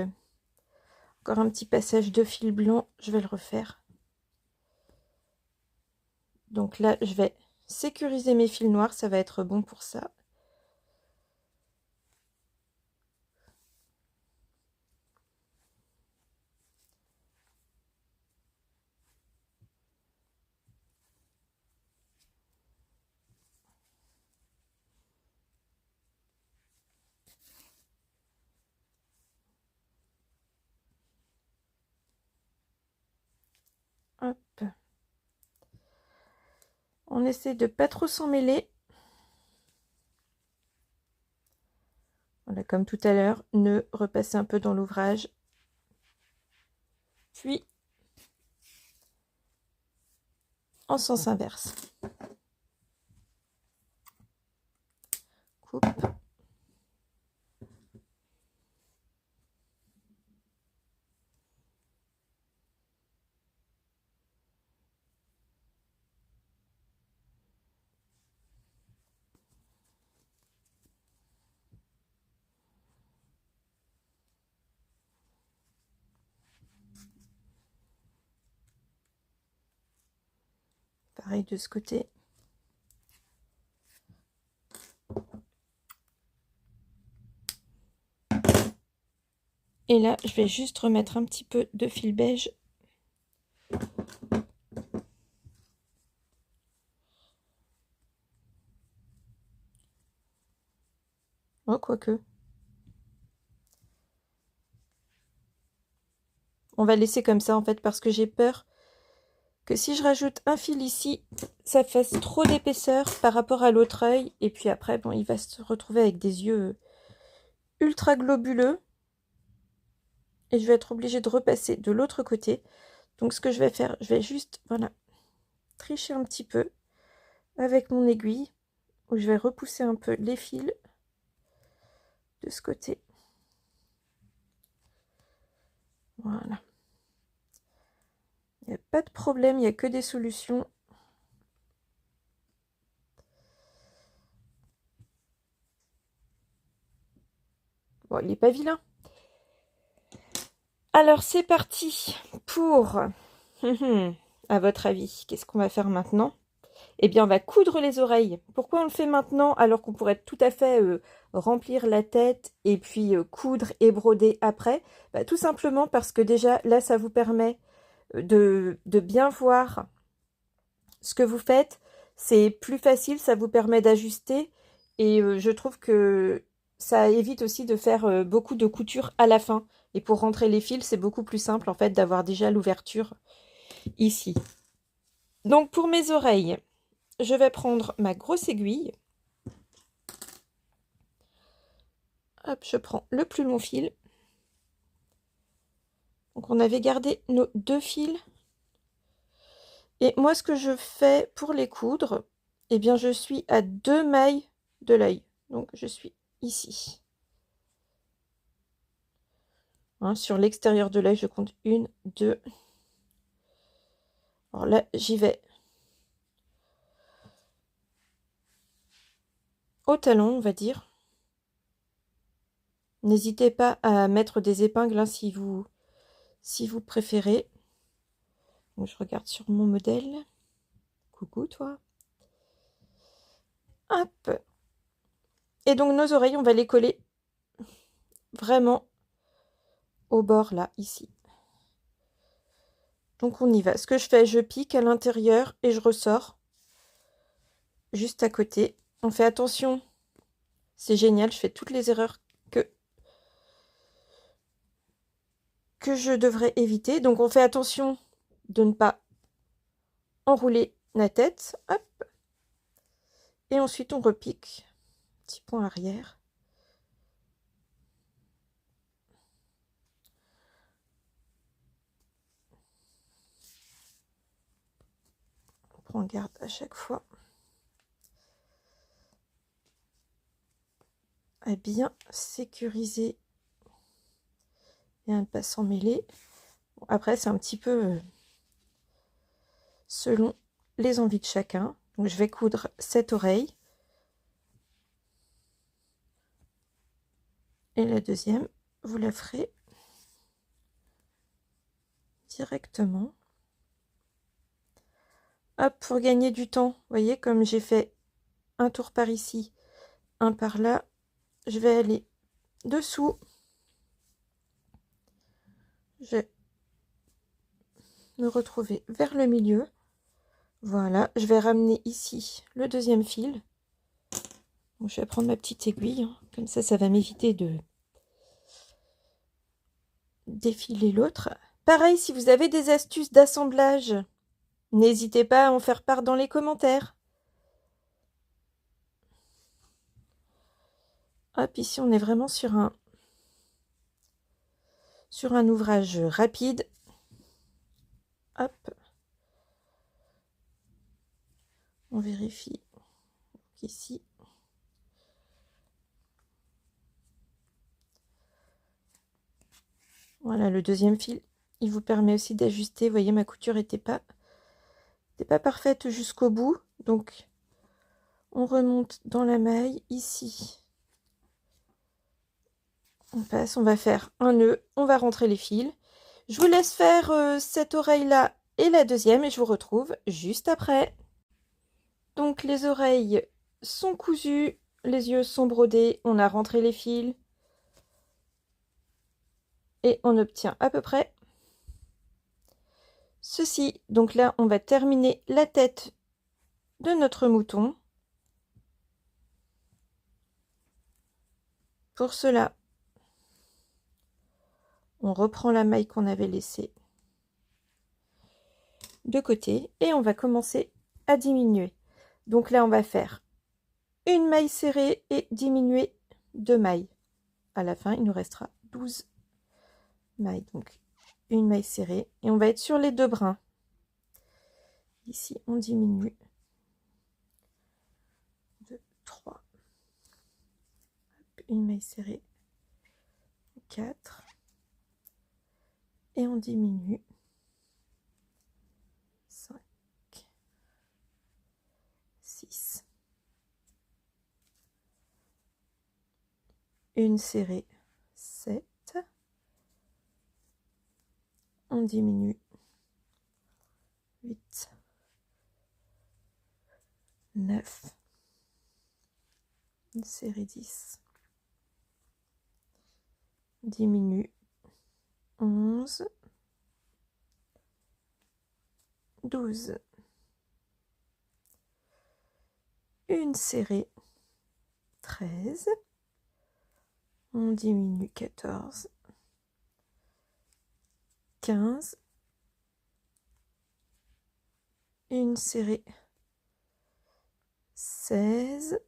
encore un petit passage de fil blanc. Je vais le refaire. Donc là, je vais sécuriser mes fils noirs. Ça va être bon pour ça. Hop. On essaie de pas trop s'en mêler. Voilà, comme tout à l'heure, nœud, repasser un peu dans l'ouvrage. Puis, en sens inverse. Coupe. Pareil de ce côté. Et là, je vais juste remettre un petit peu de fil beige. Oh, quoique. On va laisser comme ça, en fait, parce que j'ai peur que si je rajoute un fil ici, ça fasse trop d'épaisseur par rapport à l'autre œil. Et puis après, bon, il va se retrouver avec des yeux ultra globuleux. et je vais être obligée de repasser de l'autre côté. Donc ce que je vais faire, je vais juste, voilà, tricher un petit peu avec mon aiguille, où je vais repousser un peu les fils de ce côté. Voilà. Il n'y a pas de problème, il n'y a que des solutions. Bon, il n'est pas vilain. Alors, c'est parti pour... à votre avis, qu'est-ce qu'on va faire maintenant? Eh bien, on va coudre les oreilles. Pourquoi on le fait maintenant alors qu'on pourrait tout à fait remplir la tête et puis coudre et broder après? Bah, tout simplement parce que déjà, là, ça vous permet de bien voir ce que vous faites. C'est plus facile, ça vous permet d'ajuster. Et je trouve que ça évite aussi de faire beaucoup de couture à la fin. Et pour rentrer les fils, c'est beaucoup plus simple en fait d'avoir déjà l'ouverture ici. Donc pour mes oreilles, je vais prendre ma grosse aiguille. Hop, je prends le plus long fil. Donc on avait gardé nos 2 fils. Et moi, ce que je fais pour les coudre, eh bien, je suis à 2 mailles de l'œil. Donc je suis ici. Hein, sur l'extérieur de l'œil, je compte 1, 2. Alors là, j'y vais au talon, on va dire. N'hésitez pas à mettre des épingles hein, si vous préférez. Donc, je regarde sur mon modèle. Coucou toi. Hop. Et donc nos oreilles, on va les coller vraiment au bord là, ici. Donc on y va. Ce que je fais, je pique à l'intérieur et je ressors juste à côté. On fait attention. C'est génial, je fais toutes les erreurs que je devrais éviter. Donc on fait attention de ne pas enrouler la tête. Hop. Et ensuite on repique. Petit point arrière. On prend garde à chaque fois à bien sécuriser et à ne pas s'en mêler. Bon, après c'est un petit peu selon les envies de chacun. Donc je vais coudre cette oreille. Et la deuxième, vous la ferez directement. Hop, pour gagner du temps, vous voyez, comme j'ai fait un tour par ici, un par là, je vais aller dessous. Je vais me retrouver vers le milieu. Voilà, je vais ramener ici le deuxième fil. Donc, je vais prendre ma petite aiguille, hein. Comme ça va m'éviter de défiler l'autre. Pareil, si vous avez des astuces d'assemblage, n'hésitez pas à en faire part dans les commentaires. Hop, ici on est vraiment sur un ouvrage rapide. Hop. On vérifie ici. Voilà, le deuxième fil, il vous permet aussi d'ajuster. Vous voyez, ma couture n'était pas parfaite jusqu'au bout. Donc, on remonte dans la maille ici. On passe, on va faire un nœud, on va rentrer les fils. Je vous laisse faire cette oreille-là et la deuxième et je vous retrouve juste après. Donc, les oreilles sont cousues, les yeux sont brodés, on a rentré les fils. Et on obtient à peu près ceci. Donc là, on va terminer la tête de notre mouton. Pour cela, on reprend la maille qu'on avait laissée de côté et on va commencer à diminuer. Donc là, on va faire une maille serrée et diminuer 2 mailles. À la fin, il nous restera 12 maille, donc une maille serrée, et on va être sur les 2 brins. Ici on diminue, 2, 3, une maille serrée, 4, et on diminue, 5, 6, une serrée, 7, on diminue, 8, 9, une série 10, diminue, 11, 12, une serrée, 13, on diminue, 14, 15, une serrée, 16,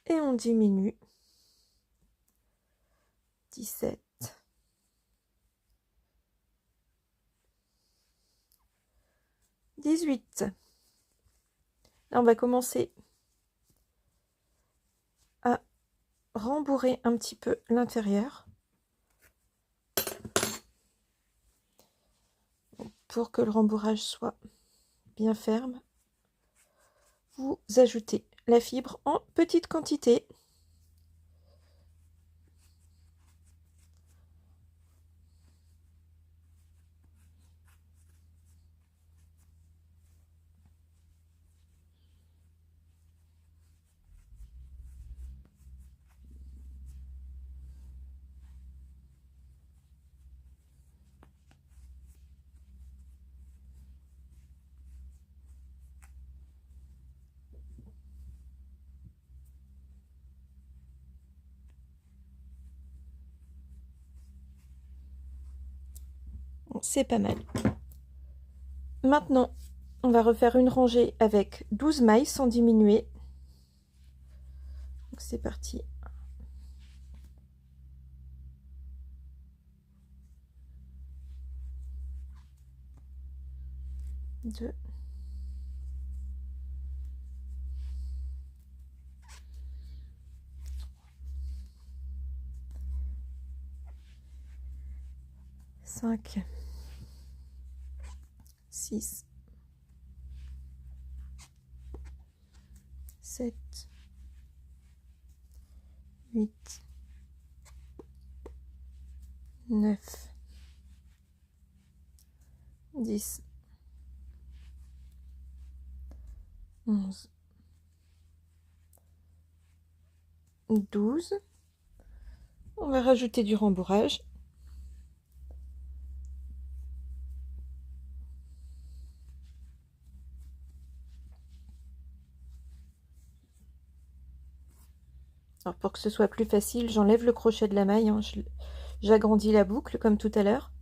et on diminue, 17, 18. Là, on va commencer à rembourrer un petit peu l'intérieur pour que le rembourrage soit bien ferme. Vous ajoutez la fibre en petite quantité. C'est pas mal. Maintenant, on va refaire une rangée avec 12 mailles sans diminuer. Donc c'est parti. 2, 5, 6, 7, 8, 9, 10, 11, 12. On va rajouter du rembourrage. Alors pour que ce soit plus facile, j'enlève le crochet de la maille, hein, j'agrandis la boucle comme tout à l'heure.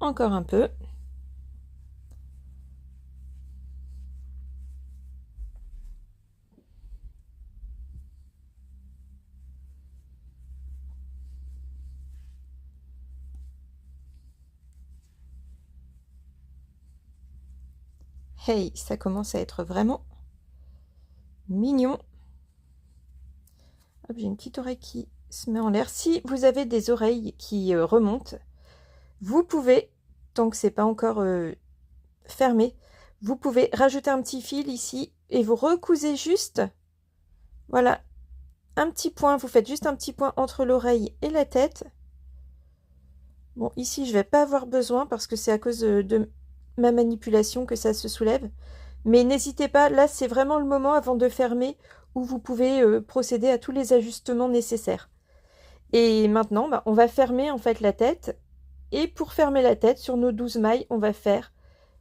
Encore un peu. Hey, ça commence à être vraiment mignon. Hop, j'ai une petite oreille qui se met en l'air. Si vous avez des oreilles qui remontent, vous pouvez, tant que c'est pas encore fermé, vous pouvez rajouter un petit fil ici et vous recousez juste, voilà, un petit point. Vous faites juste un petit point entre l'oreille et la tête. Bon, ici, je vais pas avoir besoin parce que c'est à cause de ma manipulation que ça se soulève. Mais n'hésitez pas, là, c'est vraiment le moment avant de fermer où vous pouvez procéder à tous les ajustements nécessaires. Et maintenant, bah, on va fermer en fait la tête. Et pour fermer la tête, sur nos 12 mailles, on va faire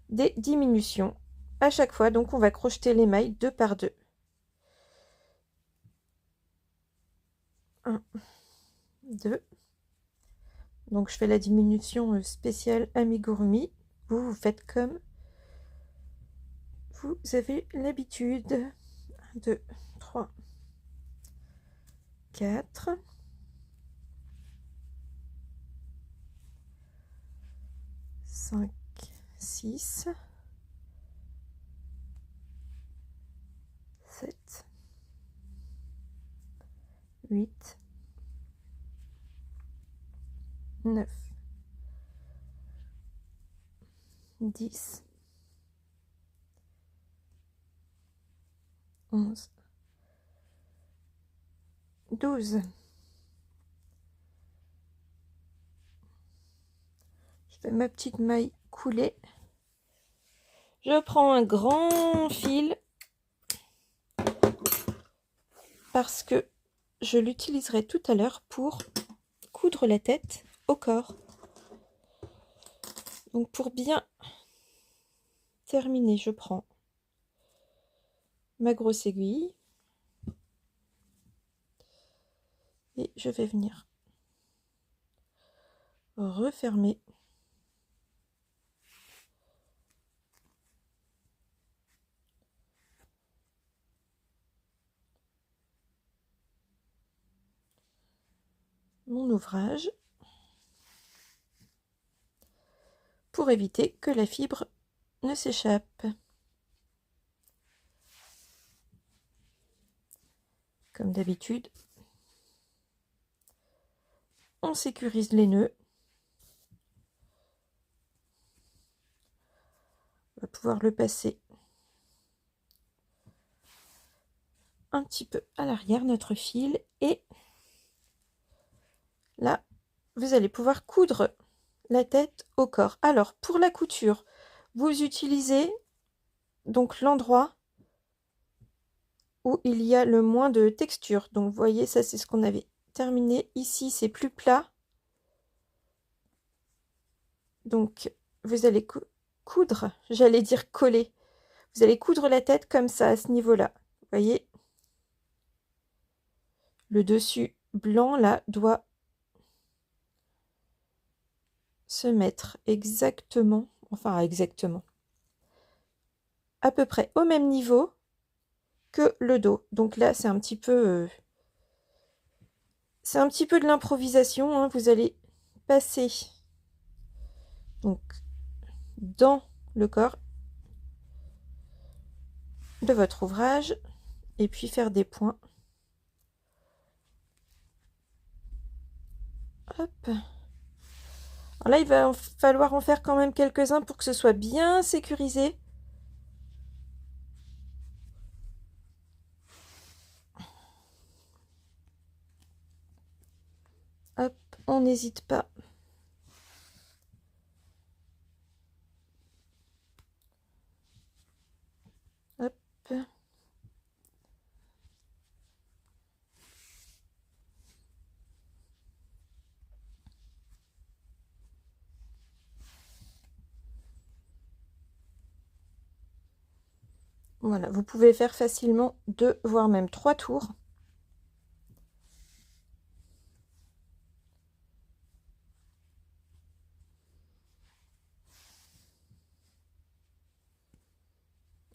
des diminutions à chaque fois. Donc, on va crocheter les mailles 2 par 2. 1, 2. Donc je fais la diminution spéciale amigurumi. Vous faites comme vous avez l'habitude. 1, 2, 3, 4. 5, 6, 7, 8, 9, 10, 11, 12. Je fais ma petite maille coulée. Je prends un grand fil parce que je l'utiliserai tout à l'heure pour coudre la tête au corps. Donc pour bien terminer, je prends ma grosse aiguille et je vais venir refermer mon ouvrage pour éviter que la fibre ne s'échappe. Comme d'habitude, on sécurise les nœuds. On va pouvoir le passer un petit peu à l'arrière, notre fil, et là, vous allez pouvoir coudre la tête au corps. Alors, pour la couture, vous utilisez donc l'endroit où il y a le moins de texture. Donc, vous voyez, ça, c'est ce qu'on avait terminé. Ici, c'est plus plat. Donc, vous allez coudre, j'allais dire coller. Vous allez coudre la tête comme ça, à ce niveau-là. Vous voyez, le dessus blanc, là, doit se mettre exactement, enfin exactement, à peu près au même niveau que le dos. Donc là, c'est un petit peu de l'improvisation, hein. Vous allez passer donc dans le corps de votre ouvrage et puis faire des points. Hop. Alors là, il va falloir en faire quand même quelques-uns pour que ce soit bien sécurisé. Hop, on n'hésite pas. Hop. Voilà, vous pouvez faire facilement 2, voire même 3 tours.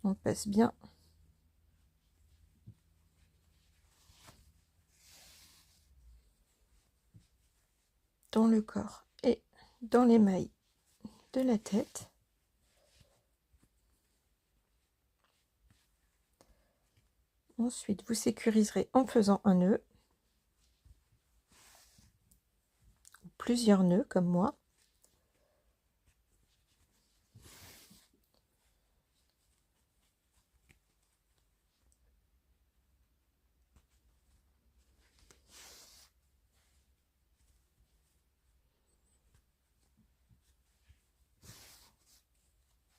On passe bien dans le corps et dans les mailles de la tête. Ensuite, vous sécuriserez en faisant un nœud, plusieurs nœuds comme moi.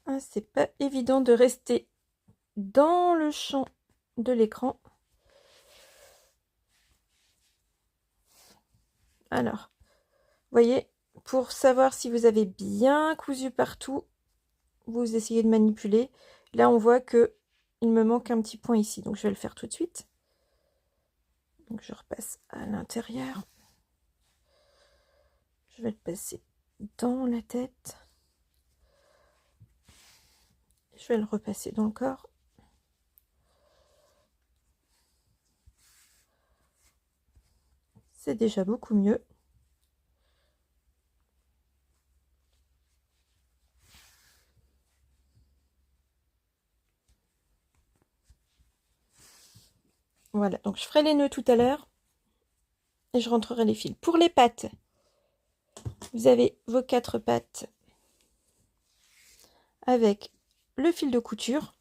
Ah, c'est pas évident de rester dans le champ de l'écran. Alors, voyez, pour savoir si vous avez bien cousu partout, vous essayez de manipuler. Là, on voit que il me manque un petit point ici, donc je vais le faire tout de suite. Donc je repasse à l'intérieur. Je vais le passer dans la tête. Je vais le repasser dans le corps. C'est déjà beaucoup mieux. Voilà, donc je ferai les nœuds tout à l'heure et je rentrerai les fils. Pour les pattes, vous avez vos 4 pattes avec le fil de couture.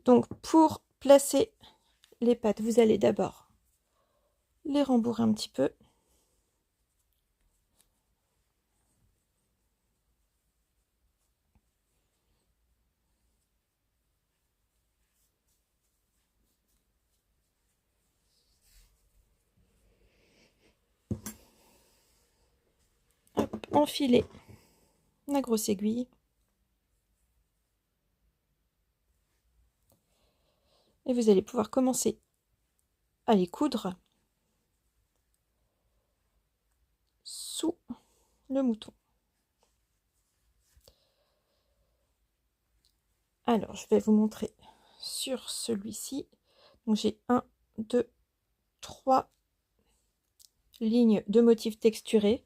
Donc pour placer les pattes, vous allez d'abord les rembourrer un petit peu. Hop, enfiler la grosse aiguille. Et vous allez pouvoir commencer à les coudre sous le mouton. Alors, je vais vous montrer sur celui-ci. Donc, j'ai 1, 2, 3 lignes de motifs texturés.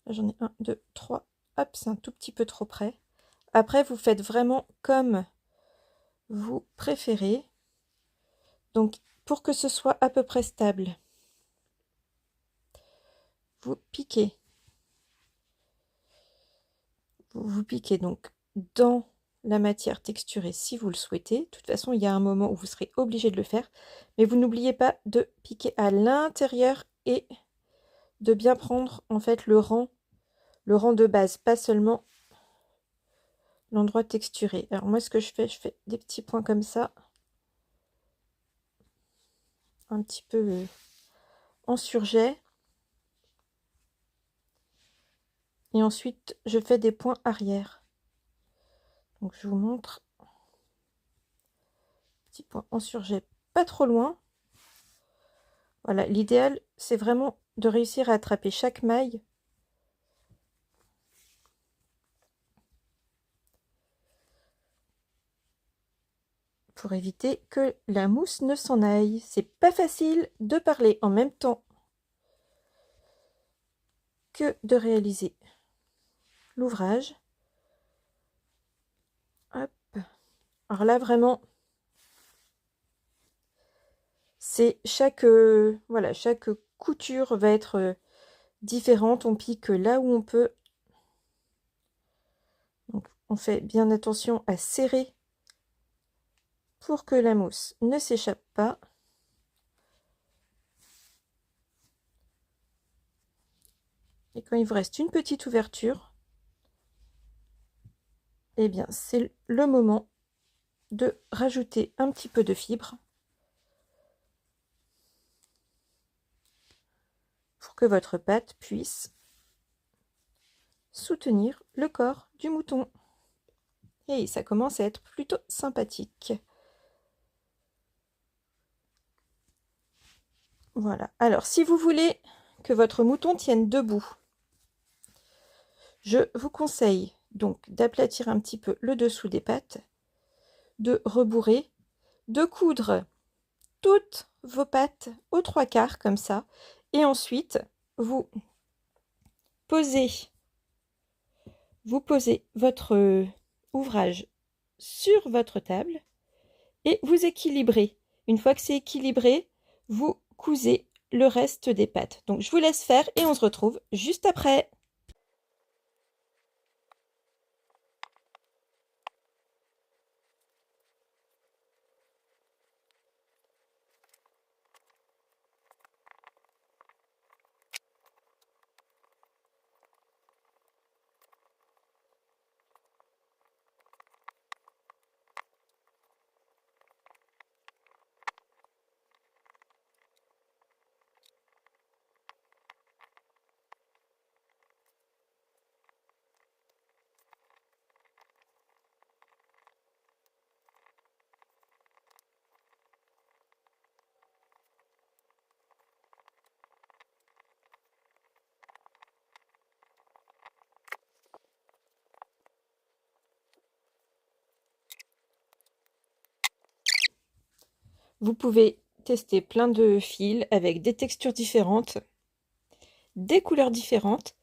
Là, j'en ai 1, 2, 3. Hop, c'est un tout petit peu trop près. Après, vous faites vraiment comme vous préférez. Donc, pour que ce soit à peu près stable, vous piquez. Vous piquez donc dans la matière texturée si vous le souhaitez. De toute façon, il y a un moment où vous serez obligé de le faire. Mais vous n'oubliez pas de piquer à l'intérieur et de bien prendre en fait le rang de base, pas seulement l'endroit texturé. Alors moi, ce que je fais des petits points comme ça, un petit peu en surjet. Et ensuite, je fais des points arrière. Donc je vous montre. Petit point en surjet, pas trop loin. Voilà, l'idéal, c'est vraiment de réussir à attraper chaque maille. Pour éviter que la mousse ne s'en aille. C'est pas facile de parler en même temps que de réaliser l'ouvrage. Hop. Alors là, vraiment, c'est voilà, chaque couture va être différente. On pique là où on peut. Donc, on fait bien attention à serrer pour que la mousse ne s'échappe pas. Et quand il vous reste une petite ouverture, eh bien, c'est le moment de rajouter un petit peu de fibre pour que votre pâte puisse soutenir le corps du mouton. Et ça commence à être plutôt sympathique. Voilà. Alors, si vous voulez que votre mouton tienne debout, je vous conseille donc d'aplatir un petit peu le dessous des pattes, de rebourrer, de coudre toutes vos pattes aux 3/4 comme ça, et ensuite vous posez votre ouvrage sur votre table et vous équilibrez. Une fois que c'est équilibré, vous cousez le reste des pattes. Donc je vous laisse faire et on se retrouve juste après. Vous pouvez tester plein de fils avec des textures différentes, des couleurs différentes.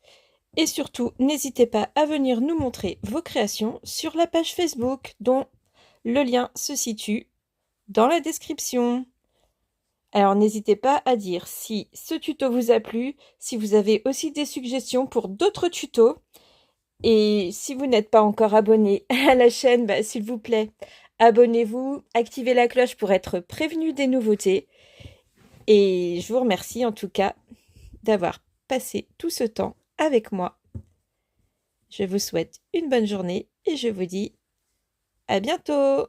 Et surtout, n'hésitez pas à venir nous montrer vos créations sur la page Facebook dont le lien se situe dans la description. Alors n'hésitez pas à dire si ce tuto vous a plu, si vous avez aussi des suggestions pour d'autres tutos. Et si vous n'êtes pas encore abonné à la chaîne, s'il vous plaît, abonnez-vous, activez la cloche pour être prévenu des nouveautés. Et je vous remercie en tout cas d'avoir passé tout ce temps avec moi. Je vous souhaite une bonne journée et je vous dis à bientôt!